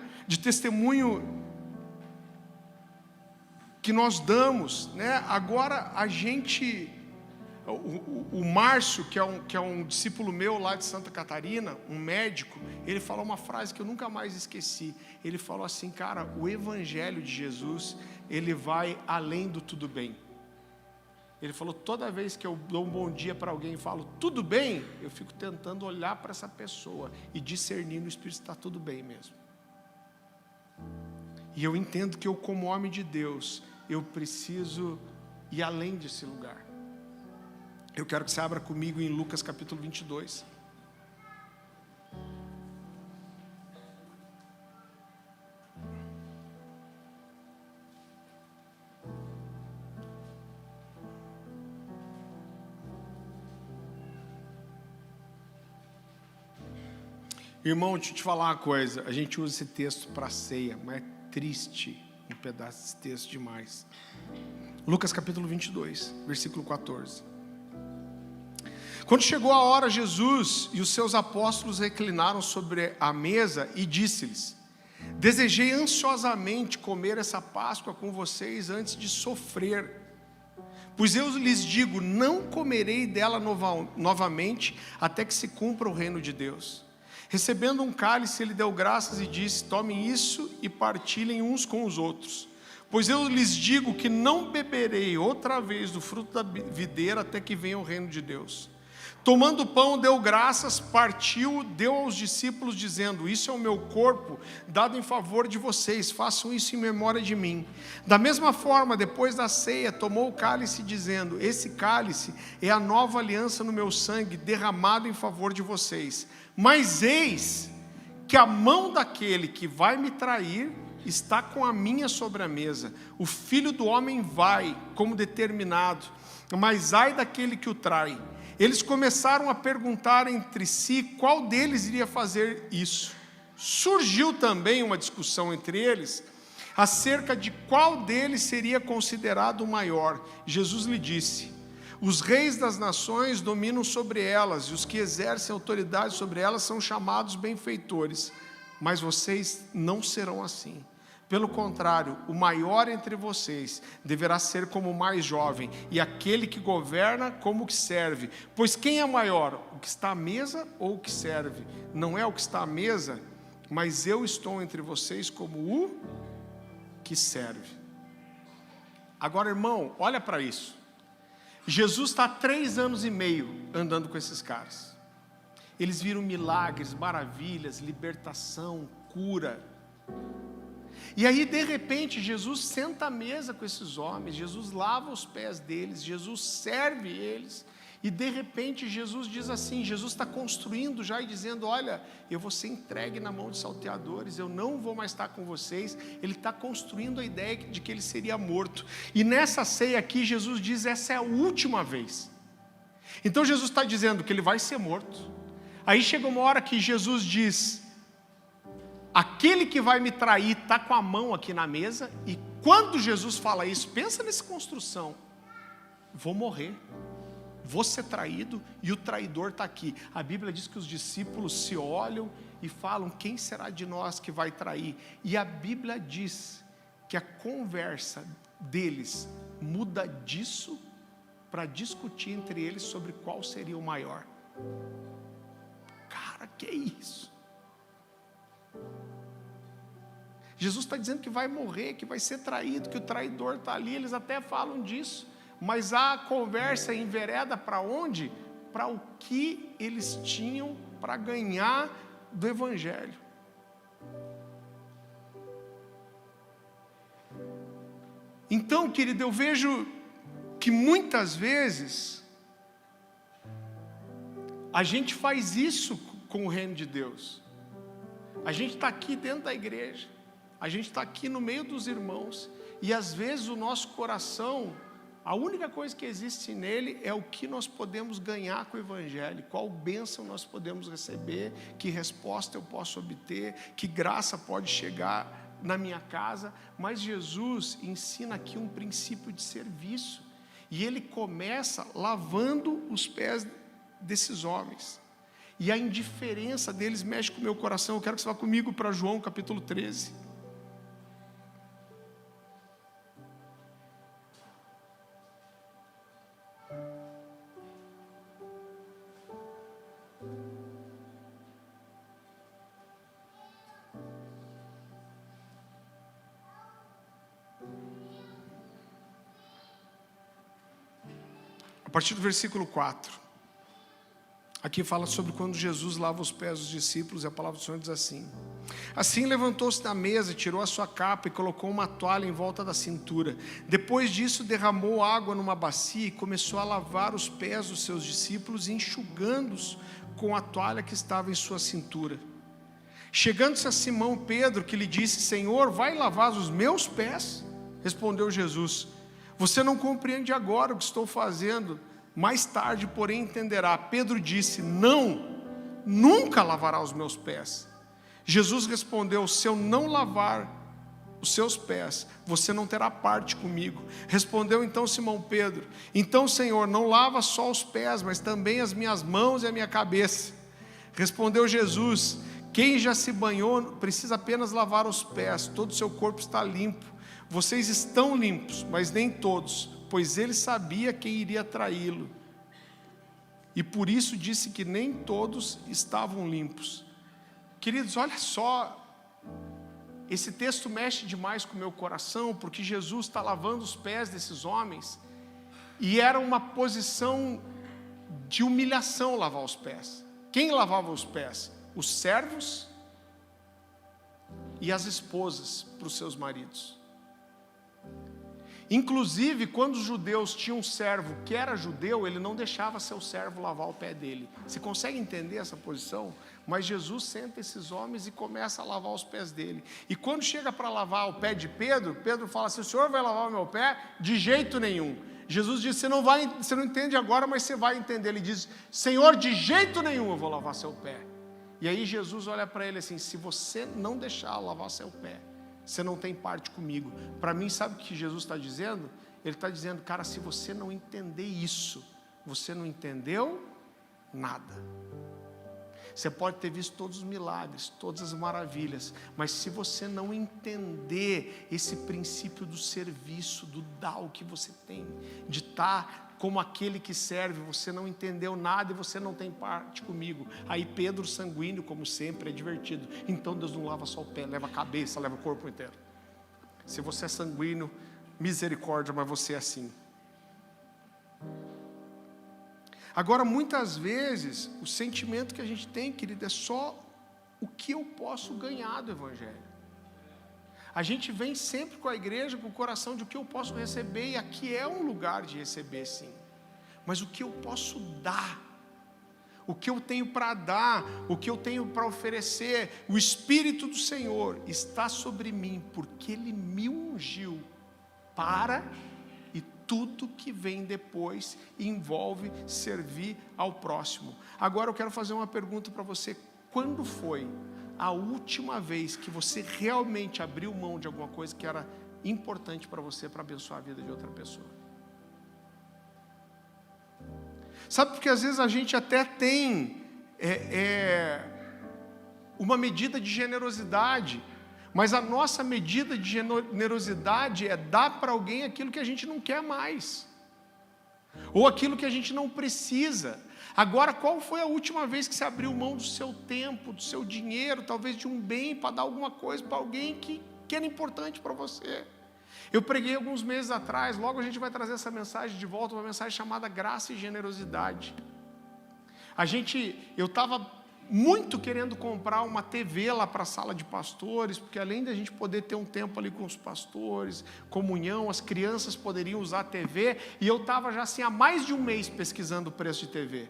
que nós damos, né? Agora a gente, o Márcio, que é um discípulo meu lá de Santa Catarina, um médico, ele falou uma frase que eu nunca mais esqueci. Ele falou assim, cara, o evangelho de Jesus, ele vai além do tudo bem. Ele falou, toda vez que eu dou um bom dia para alguém e falo, tudo bem? Eu fico tentando olhar para essa pessoa e discernir no Espírito se está tudo bem mesmo. E eu entendo que eu, como homem de Deus, eu preciso ir além desse lugar. Eu quero que você abra comigo em Lucas capítulo 22. Irmão, deixa eu te falar uma coisa. A gente usa esse texto para ceia, mas é triste um pedaço desse texto demais. Lucas capítulo 22, versículo 14. Quando chegou a hora, Jesus e os seus apóstolos reclinaram sobre a mesa e disse-lhes, desejei ansiosamente comer essa Páscoa com vocês antes de sofrer. Pois eu lhes digo, não comerei dela novamente até que se cumpra o reino de Deus. Recebendo um cálice, ele deu graças e disse, tomem isso e partilhem uns com os outros. Pois eu lhes digo que não beberei outra vez do fruto da videira até que venha o reino de Deus. Tomando o pão, deu graças, partiu, deu aos discípulos, dizendo, isso é o meu corpo, dado em favor de vocês, façam isso em memória de mim. Da mesma forma, depois da ceia, tomou o cálice, dizendo, esse cálice é a nova aliança no meu sangue, derramado em favor de vocês. Mas eis que a mão daquele que vai me trair está com a minha sobre a mesa. O Filho do Homem vai, como determinado, mas ai daquele que o trai. Eles começaram a perguntar entre si qual deles iria fazer isso. Surgiu também uma discussão entre eles acerca de qual deles seria considerado o maior. Jesus lhe disse, os reis das nações dominam sobre elas, e os que exercem autoridade sobre elas são chamados benfeitores, mas vocês não serão assim. Pelo contrário, o maior entre vocês deverá ser como o mais jovem, e aquele que governa como o que serve. Pois quem é maior, o que está à mesa ou o que serve? Não é o que está à mesa, mas eu estou entre vocês como o que serve. Agora, irmão, olha para isso. Jesus está há 3 anos e meio andando com esses caras. Eles viram milagres, maravilhas, libertação, cura. E aí, de repente, Jesus senta à mesa com esses homens, Jesus lava os pés deles, Jesus serve eles, E de repente Jesus diz assim, Jesus está construindo já e dizendo, olha, eu vou ser entregue na mão de salteadores, eu não vou mais estar com vocês. Ele está construindo a ideia de que ele seria morto. E nessa ceia aqui Jesus diz, essa é a última vez. Então Jesus está dizendo que ele vai ser morto. Aí chega uma hora que Jesus diz, aquele que vai me trair está com a mão aqui na mesa. E quando Jesus fala isso, pensa nessa construção, vou morrer, vou ser traído e o traidor está aqui. A Bíblia diz que os discípulos se olham e falam, quem será de nós que vai trair? E a Bíblia diz que a conversa deles muda disso para discutir entre eles sobre qual seria o maior. Cara, que é isso? Jesus está dizendo que vai morrer, que vai ser traído, que o traidor está ali. Eles até falam disso, mas a conversa envereda para onde? Para o que eles tinham para ganhar do Evangelho. Então, querido, eu vejo que muitas vezes a gente faz isso com o reino de Deus. A gente está aqui dentro da igreja, a gente está aqui no meio dos irmãos, e às vezes o nosso coração, a única coisa que existe nele é o que nós podemos ganhar com o Evangelho, qual bênção nós podemos receber, que resposta eu posso obter, que graça pode chegar na minha casa. Mas Jesus ensina aqui um princípio de serviço, e ele começa lavando os pés desses homens, e a indiferença deles mexe com o meu coração. Eu quero que você vá comigo para João capítulo 13. A partir do versículo 4. Aqui fala sobre quando Jesus lava os pés dos discípulos, e a palavra do Senhor diz assim: assim levantou-se da mesa, tirou a sua capa e colocou uma toalha em volta da cintura. Depois disso derramou água numa bacia e começou a lavar os pés dos seus discípulos, enxugando-os com a toalha que estava em sua cintura. Chegando-se a Simão Pedro, que lhe disse: Senhor, vai lavar os meus pés? Respondeu Jesus: você não compreende agora o que estou fazendo, mais tarde, porém, entenderá. Pedro disse: não, nunca lavará os meus pés. Jesus respondeu: se eu não lavar os seus pés, você não terá parte comigo. Respondeu então Simão Pedro: então, Senhor, não lava só os pés, mas também as minhas mãos e a minha cabeça. Respondeu Jesus: quem já se banhou precisa apenas lavar os pés, todo o seu corpo está limpo. Vocês estão limpos, mas nem todos, pois ele sabia quem iria traí-lo, e por isso disse que nem todos estavam limpos. Queridos, olha só, esse texto mexe demais com o meu coração, porque Jesus está lavando os pés desses homens, e era uma posição de humilhação lavar os pés. Quem lavava os pés? Os servos e as esposas para os seus maridos. Inclusive, quando os judeus tinham um servo que era judeu, ele não deixava seu servo lavar o pé dele. Você consegue entender essa posição? Mas Jesus senta esses homens e começa a lavar os pés dele. E quando chega para lavar o pé de Pedro, Pedro fala assim: o senhor vai lavar o meu pé? De jeito nenhum. Jesus diz: você não entende agora, mas você vai entender. Ele diz: Senhor, de jeito nenhum eu vou lavar seu pé. E aí Jesus olha para ele assim: se você não deixar eu lavar seu pé, você não tem parte comigo. Para mim, sabe o que Jesus está dizendo? Ele está dizendo: cara, se você não entender isso, você não entendeu nada. Você pode ter visto todos os milagres, todas as maravilhas, mas se você não entender esse princípio do serviço, do dar o que você tem, de estar como aquele que serve, você não entendeu nada e você não tem parte comigo. Aí Pedro, sanguíneo como sempre, é divertido: então Deus não lava só o pé, leva a cabeça, leva o corpo inteiro. Se você é sanguíneo, misericórdia, mas você é assim. Agora, muitas vezes, o sentimento que a gente tem, querido, é só o que eu posso ganhar do Evangelho. A gente vem sempre com a igreja com o coração de o que eu posso receber, e aqui é um lugar de receber, sim. mas o que eu posso dar, o que eu tenho para dar, o que eu tenho para oferecer. O Espírito do Senhor está sobre mim, porque Ele me ungiu para, e tudo que vem depois envolve servir ao próximo. Agora eu quero fazer uma pergunta para você: quando foi a última vez que você realmente abriu mão de alguma coisa que era importante para você, para abençoar a vida de outra pessoa? Sabe, porque às vezes a gente até tem uma medida de generosidade, mas a nossa medida de generosidade é dar para alguém aquilo que a gente não quer mais, ou aquilo que a gente não precisa. Agora, qual foi a última vez que você abriu mão do seu tempo, do seu dinheiro, talvez de um bem, para dar alguma coisa para alguém que era importante para você? Eu preguei alguns meses atrás, logo a gente vai trazer essa mensagem de volta, uma mensagem chamada Graça e Generosidade. Eu estava muito querendo comprar uma TV lá para a sala de pastores, porque além da gente poder ter um tempo ali com os pastores, comunhão, as crianças poderiam usar a TV, e eu estava já assim há mais de um mês pesquisando o preço de TV.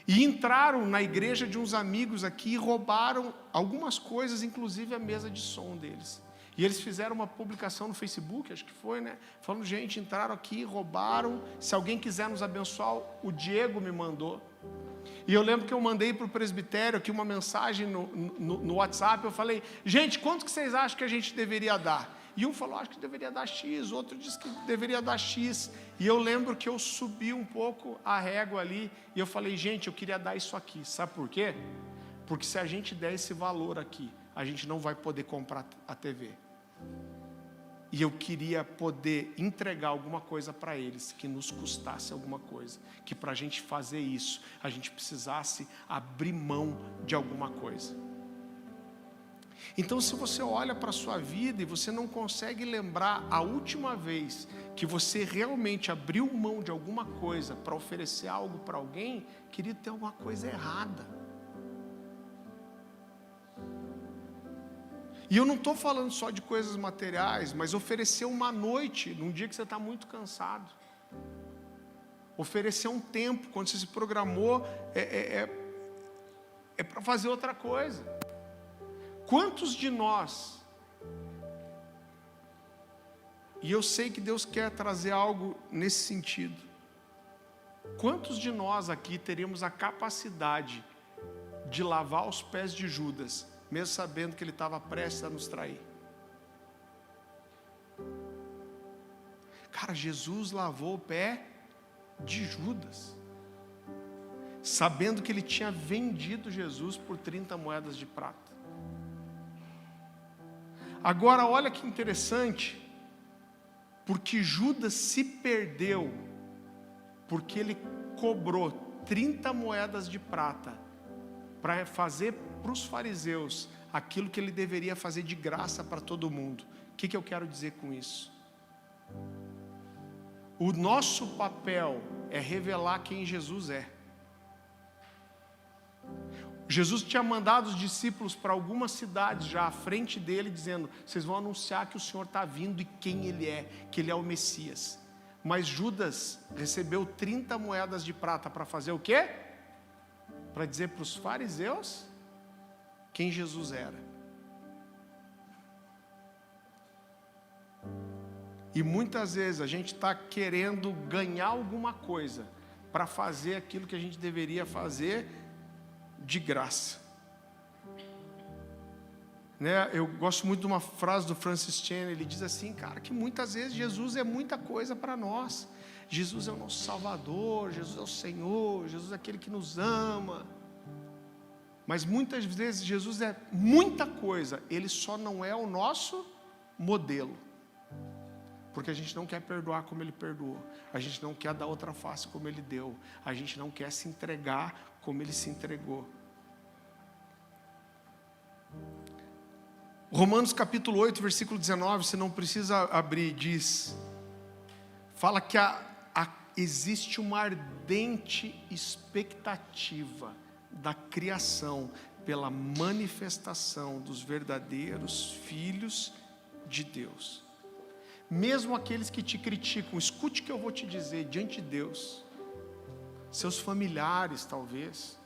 E entraram na igreja de uns amigos aqui e roubaram algumas coisas, inclusive a mesa de som deles. E eles fizeram uma publicação no Facebook, acho que foi, né? Falando: gente, entraram aqui, roubaram, se alguém quiser nos abençoar, o Diego me mandou. E eu lembro que eu mandei para o presbitério aqui uma mensagem no WhatsApp, eu falei: gente, quanto que vocês acham que a gente deveria dar? E um falou: acho que deveria dar X, outro disse que deveria dar X. E eu lembro que eu subi um pouco a régua ali, e eu falei: gente, eu queria dar isso aqui. Sabe por quê? Porque se a gente der esse valor aqui, a gente não vai poder comprar a TV. E eu queria poder entregar alguma coisa para eles, que nos custasse alguma coisa, que para a gente fazer isso, a gente precisasse abrir mão de alguma coisa. Então, se você olha para a sua vida e você não consegue lembrar a última vez que você realmente abriu mão de alguma coisa para oferecer algo para alguém, querido, tem alguma coisa errada. E eu não estou falando só de coisas materiais, mas oferecer uma noite, num dia que você está muito cansado. Oferecer um tempo, quando você se programou, é para fazer outra coisa. Quantos de nós, e eu sei que Deus quer trazer algo nesse sentido, quantos de nós aqui teríamos a capacidade de lavar os pés de Judas, mesmo sabendo que ele estava prestes a nos trair? Cara, Jesus lavou o pé de Judas, sabendo que ele tinha vendido Jesus por 30 moedas de prata. Agora, olha que interessante, porque Judas se perdeu, porque ele cobrou 30 moedas de prata, para fazer para os fariseus aquilo que ele deveria fazer de graça para todo mundo. O que eu quero dizer com isso? O nosso papel é revelar quem Jesus é. Jesus tinha mandado os discípulos para algumas cidades já à frente dele, dizendo: vocês vão anunciar que o Senhor está vindo e quem Ele é, que Ele é o Messias. Mas Judas recebeu 30 moedas de prata para fazer o quê? Para dizer para os fariseus quem Jesus era. E muitas vezes a gente está querendo ganhar alguma coisa para fazer aquilo que a gente deveria fazer de graça. Né? Eu gosto muito de uma frase do Francis Chan, ele diz assim, cara, que muitas vezes Jesus é muita coisa para nós. Jesus é o nosso Salvador, Jesus é o Senhor, Jesus é aquele que nos ama. Mas muitas vezes Jesus é muita coisa, Ele só não é o nosso modelo. Porque a gente não quer perdoar como Ele perdoou, a gente não quer dar outra face como Ele deu, a gente não quer se entregar como Ele se entregou. Romanos capítulo 8, versículo 19, você não precisa abrir, diz, fala que existe uma ardente expectativa da criação pela manifestação dos verdadeiros filhos de Deus. Mesmo aqueles que te criticam, escute o que eu vou te dizer, diante de Deus, seus familiares talvez,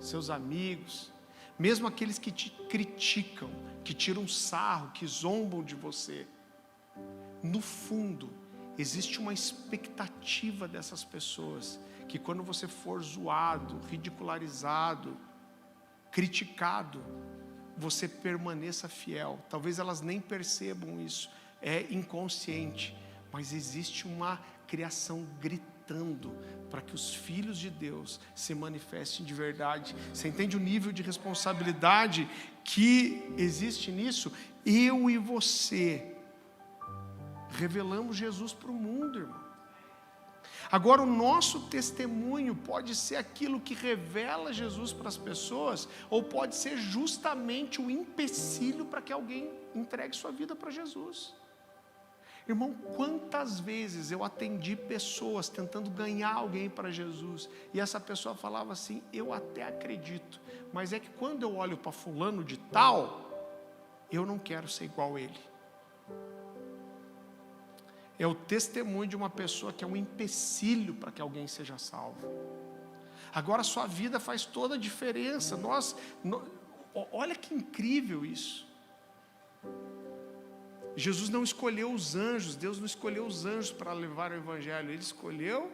seus amigos, mesmo aqueles que te criticam, que tiram sarro, que zombam de você. No fundo, existe uma expectativa dessas pessoas, que quando você for zoado, ridicularizado, criticado, você permaneça fiel. Talvez elas nem percebam isso, é inconsciente, mas existe uma criação gritando para que os filhos de Deus se manifestem de verdade. Você entende o nível de responsabilidade que existe nisso? Eu e você revelamos Jesus para o mundo, irmão. Agora, o nosso testemunho pode ser aquilo que revela Jesus para as pessoas, ou pode ser justamente o empecilho para que alguém entregue sua vida para Jesus. Irmão, quantas vezes eu atendi pessoas tentando ganhar alguém para Jesus, e essa pessoa falava assim: eu até acredito, mas é que quando eu olho para fulano de tal, eu não quero ser igual a ele. É o testemunho de uma pessoa que é um empecilho para que alguém seja salvo. Agora a sua vida faz toda a diferença. Olha que incrível isso. Jesus não escolheu os anjos, Deus não escolheu os anjos para levar o evangelho, Ele escolheu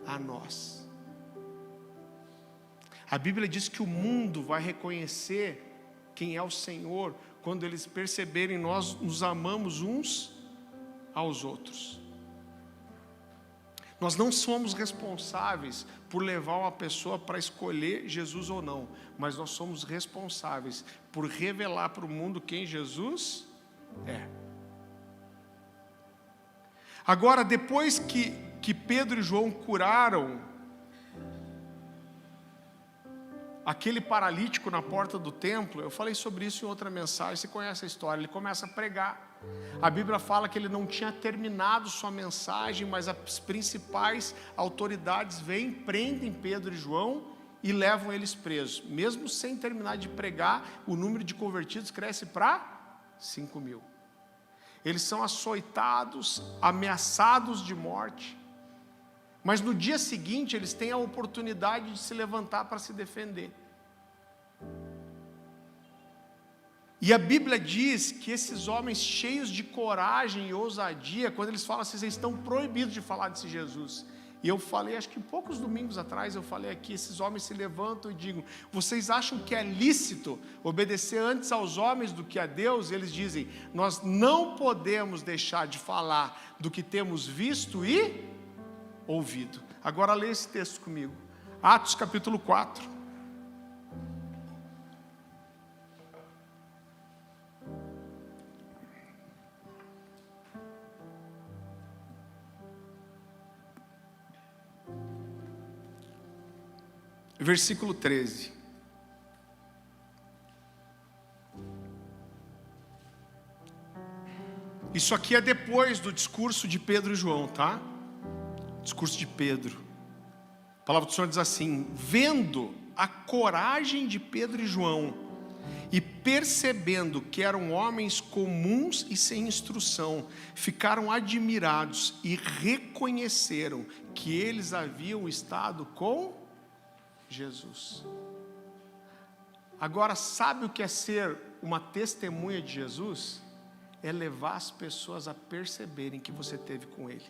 a nós. A Bíblia diz que o mundo vai reconhecer quem é o Senhor quando eles perceberem nós nos amamos uns aos outros. Nós não somos responsáveis por levar uma pessoa para escolher Jesus ou não, mas nós somos responsáveis por revelar para o mundo quem Jesus é. Agora, depois que Pedro e João curaram aquele paralítico na porta do templo, eu falei sobre isso em outra mensagem, você conhece a história, ele começa a pregar. A Bíblia fala que ele não tinha terminado sua mensagem, mas as principais autoridades vêm, prendem Pedro e João e levam eles presos. Mesmo sem terminar de pregar, o número de convertidos cresce para 5.000. Eles são açoitados, ameaçados de morte, mas no dia seguinte eles têm a oportunidade de se levantar para se defender. E a Bíblia diz que esses homens cheios de coragem e ousadia, quando eles falam assim, vocês estão proibidos de falar desse Jesus. E eu falei, acho que poucos domingos atrás, eu falei aqui, esses homens se levantam e digam, vocês acham que é lícito obedecer antes aos homens do que a Deus? E eles dizem, nós não podemos deixar de falar do que temos visto e ouvido. Agora leia esse texto comigo, Atos capítulo 4. Versículo 13. Isso aqui é depois do discurso de Pedro e João, tá? Discurso de Pedro. A palavra do Senhor diz assim: vendo a coragem de Pedro e João, e percebendo que eram homens comuns e sem instrução, ficaram admirados e reconheceram que eles haviam estado com Jesus. Agora, sabe o que é ser uma testemunha de Jesus? É levar as pessoas a perceberem que você esteve com Ele.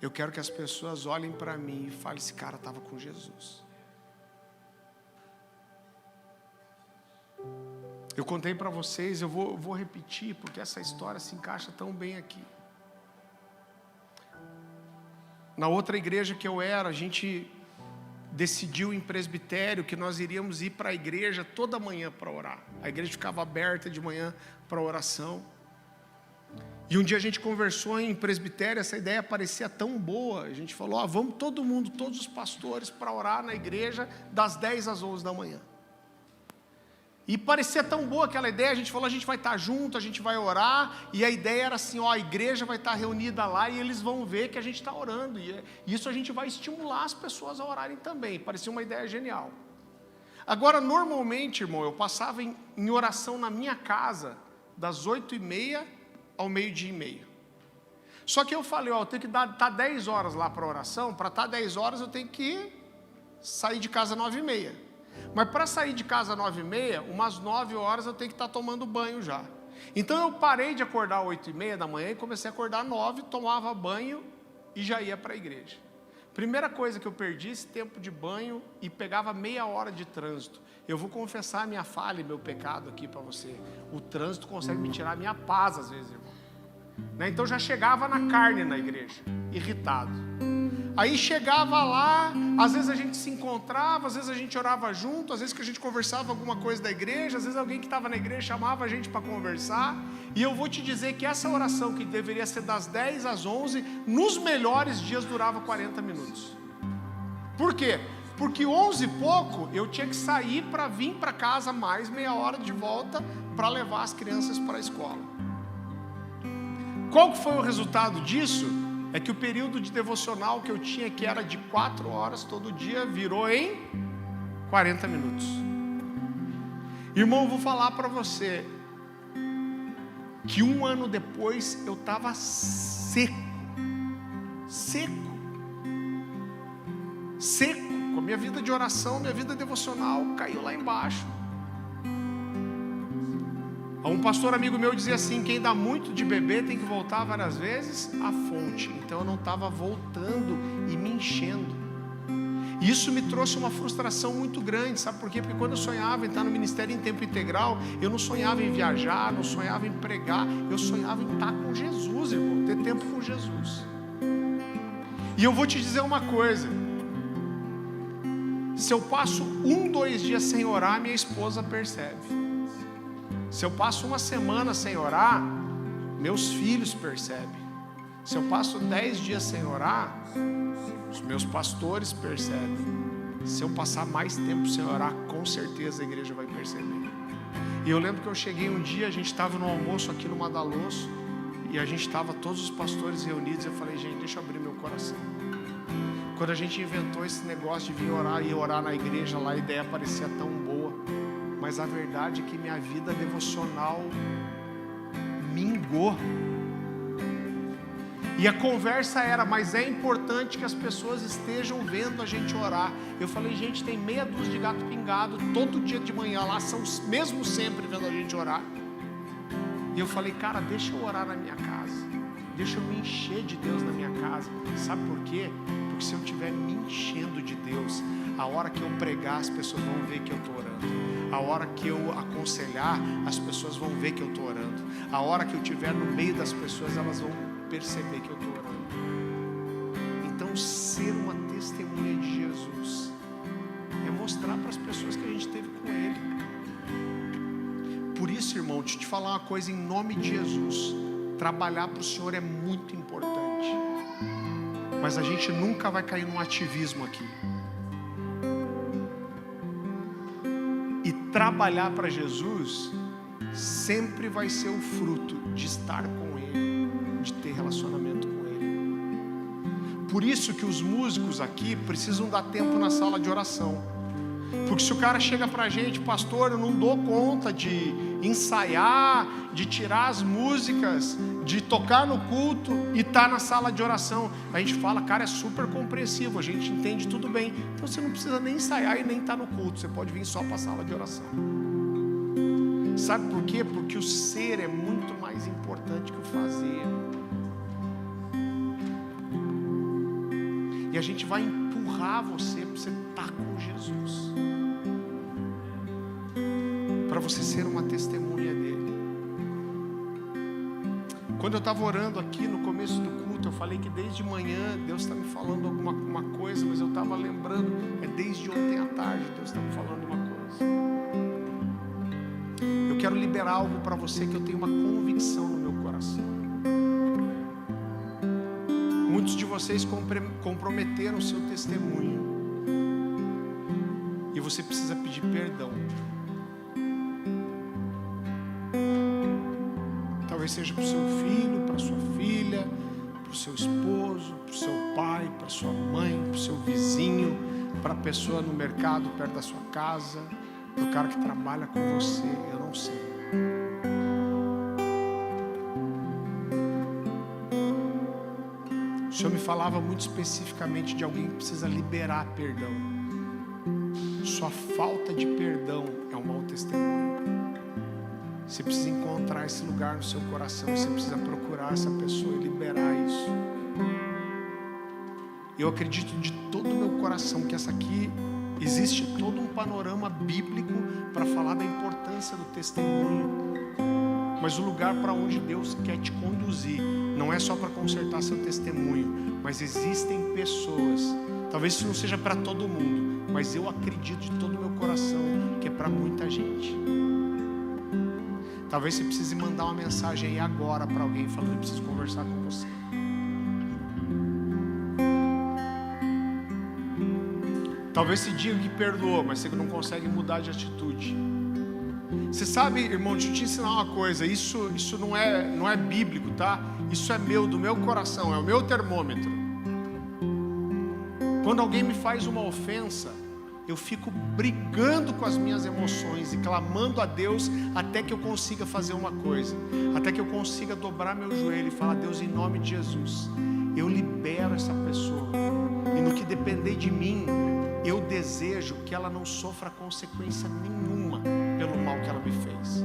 Eu quero que as pessoas olhem para mim e falem, esse cara estava com Jesus. Eu contei para vocês, eu vou repetir, porque essa história se encaixa tão bem aqui. Na outra igreja que eu era, a gente decidiu em presbitério que nós iríamos ir para a igreja toda manhã para orar. A igreja ficava aberta de manhã para oração. E um dia a gente conversou em presbitério, essa ideia parecia tão boa. A gente falou, vamos todo mundo, todos os pastores, para orar na igreja das 10 às 11 da manhã. E parecia tão boa aquela ideia, a gente falou, a gente vai estar junto, a gente vai orar, e a ideia era assim, a igreja vai estar reunida lá e eles vão ver que a gente está orando, e isso a gente vai estimular as pessoas a orarem também, parecia uma ideia genial. Agora, normalmente, irmão, eu passava em oração na minha casa, das 8h30 ao 12h30. Só que eu falei, eu tenho que estar 10 horas lá para oração. Para estar 10 horas eu tenho que sair de casa 9h30. Mas para sair de casa 9h30, umas 9 horas eu tenho que estar tomando banho já. Então eu parei de acordar 8h30 da manhã e comecei a acordar 9, tomava banho e já ia para a igreja. Primeira coisa que eu perdi, esse tempo de banho e pegava meia hora de trânsito. Eu vou confessar a minha falha e meu pecado aqui para você. O trânsito consegue me tirar a minha paz às vezes, irmão. Então já chegava na carne na igreja, irritado. Aí chegava lá, às vezes a gente se encontrava, às vezes a gente orava junto, às vezes que a gente conversava alguma coisa da igreja, às vezes alguém que estava na igreja chamava a gente para conversar. E eu vou te dizer que essa oração, que deveria ser das 10 às 11, nos melhores dias durava 40 minutos. Por quê? Porque 11 e pouco eu tinha que sair para vir para casa mais meia hora de volta para levar as crianças para a escola. Qual que foi o resultado disso? É que o período de devocional que eu tinha, que era de 4 horas todo dia, virou em 40 minutos. Irmão, eu vou falar para você que 1 ano depois eu estava seco, com a minha vida de oração, minha vida devocional caiu lá embaixo. Um pastor amigo meu dizia assim: quem dá muito de beber tem que voltar várias vezes à fonte. Então eu não estava voltando e me enchendo. E isso me trouxe uma frustração muito grande, sabe por quê? Porque quando eu sonhava em estar no ministério em tempo integral, eu não sonhava em viajar, não sonhava em pregar, eu sonhava em estar com Jesus, irmão, ter tempo com Jesus. E eu vou te dizer uma coisa: se eu passo 2 dias sem orar, minha esposa percebe. Se eu passo 1 semana sem orar, meus filhos percebem. Se eu passo 10 dias sem orar, os meus pastores percebem. Se eu passar mais tempo sem orar, com certeza a igreja vai perceber. E eu lembro que eu cheguei um dia, a gente estava no almoço aqui no Madaloso, e a gente estava todos os pastores reunidos, e eu falei: gente, deixa eu abrir meu coração. Quando a gente inventou esse negócio de vir orar e orar na igreja lá, a ideia parecia tão boa. Mas a verdade é que minha vida devocional mingou. E a conversa era: mas é importante que as pessoas estejam vendo a gente orar. Eu falei: gente, tem meia dúzia de gato pingado todo dia de manhã lá, são mesmo sempre vendo a gente orar. E eu falei: cara, deixa eu orar na minha casa, deixa eu me encher de Deus na minha casa. Sabe por quê? Porque se eu estiver me enchendo de Deus, a hora que eu pregar, as pessoas vão ver que eu estou orando. A hora que eu aconselhar, as pessoas vão ver que eu estou orando. A hora que eu estiver no meio das pessoas, elas vão perceber que eu estou orando. Então, ser uma testemunha de Jesus é mostrar para as pessoas que a gente esteve com Ele. Por isso, irmão, deixa eu te falar uma coisa em nome de Jesus: trabalhar para o Senhor é muito importante, mas a gente nunca vai cair num ativismo aqui. Trabalhar para Jesus sempre vai ser o fruto de estar com Ele, de ter relacionamento com Ele. Por isso que os músicos aqui precisam dar tempo na sala de oração. Porque se o cara chega para a gente: pastor, eu não dou conta de ensaiar, de tirar as músicas, de tocar no culto e estar na sala de oração, a gente fala: cara, é super compreensivo, a gente entende tudo bem. Então você não precisa nem ensaiar e nem estar no culto, você pode vir só para a sala de oração. Sabe por quê? Porque o ser é muito mais importante que o fazer. E a gente vai empurrar você para você estar com Jesus, para você ser uma testemunha dele. Quando eu estava orando aqui no começo do culto, eu falei que desde manhã Deus está me falando alguma coisa, mas eu estava lembrando, desde ontem à tarde Deus está me falando uma coisa. Eu quero liberar algo para você que eu tenho uma convicção no meu coração. Muitos de vocês comprometeram o seu testemunho e você precisa pedir perdão. Talvez seja para o seu filho, para a sua filha, para o seu esposo, para o seu pai, para a sua mãe, para o seu vizinho, para a pessoa no mercado perto da sua casa, para o cara que trabalha com você, eu não sei. Senhor me falava muito especificamente de alguém que precisa liberar perdão. Sua falta de perdão é um mau testemunho. Você precisa encontrar esse lugar no seu coração. Você precisa procurar essa pessoa e liberar isso. Eu acredito de todo o meu coração que essa aqui existe todo um panorama bíblico para falar da importância do testemunho. Mas o lugar para onde Deus quer te conduzir não é só para consertar seu testemunho, mas existem pessoas. Talvez isso não seja para todo mundo, mas eu acredito de todo o meu coração que é para muita gente. Talvez você precise mandar uma mensagem aí agora para alguém falando: eu preciso conversar com você. Talvez você diga que perdoou, mas você não consegue mudar de atitude. Você sabe, irmão, deixa eu te ensinar uma coisa. Isso não é bíblico, tá? Isso é do meu coração, é o meu termômetro. Quando alguém me faz uma ofensa, eu fico brigando com as minhas emoções e clamando a Deus até que eu consiga fazer uma coisa, até que eu consiga dobrar meu joelho e falar: Deus, em nome de Jesus, eu libero essa pessoa, e no que depender de mim, eu desejo que ela não sofra consequência nenhuma pelo mal que ela me fez.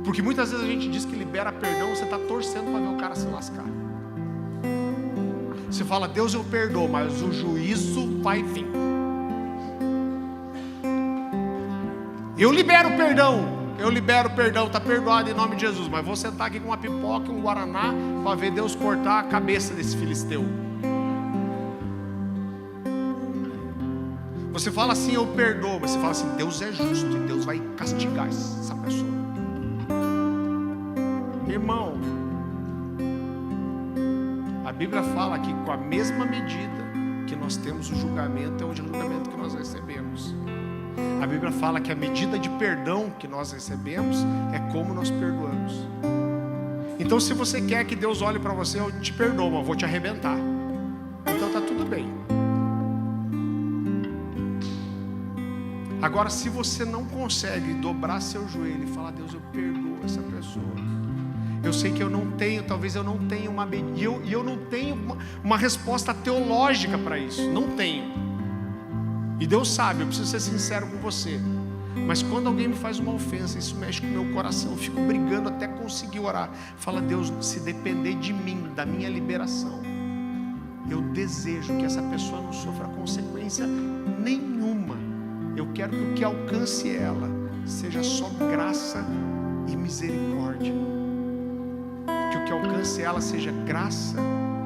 Porque muitas vezes a gente diz que libera perdão, você está torcendo para ver o cara se lascar. Você fala: Deus, eu perdoo, mas o juízo vai vir. Eu libero perdão, está perdoado em nome de Jesus, mas vou sentar aqui com uma pipoca e um guaraná para ver Deus cortar a cabeça desse filisteu. Você fala assim: eu perdoo, mas você fala assim: Deus é justo e Deus vai castigar essa pessoa. Irmão, a Bíblia fala que com a mesma medida que nós temos o julgamento, é o julgamento que nós recebemos. A Bíblia fala que a medida de perdão que nós recebemos é como nós perdoamos. Então, se você quer que Deus olhe para você: eu te perdoo, mas vou te arrebentar, então está tudo bem. Agora, se você não consegue dobrar seu joelho e falar: Deus, eu perdoo essa pessoa, eu sei que eu não tenho, talvez eu não tenha uma medida, e eu não tenho uma resposta teológica para isso, não tenho, e Deus sabe, eu preciso ser sincero com você, mas quando alguém me faz uma ofensa, isso mexe com o meu coração, eu fico brigando até conseguir orar. Fala: Deus, se depender de mim, da minha liberação, eu desejo que essa pessoa não sofra consequência nenhuma. Eu quero que o que alcance ela seja só graça e misericórdia. Que o que alcance ela seja graça,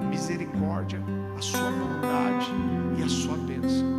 misericórdia, a sua bondade e a sua bênção.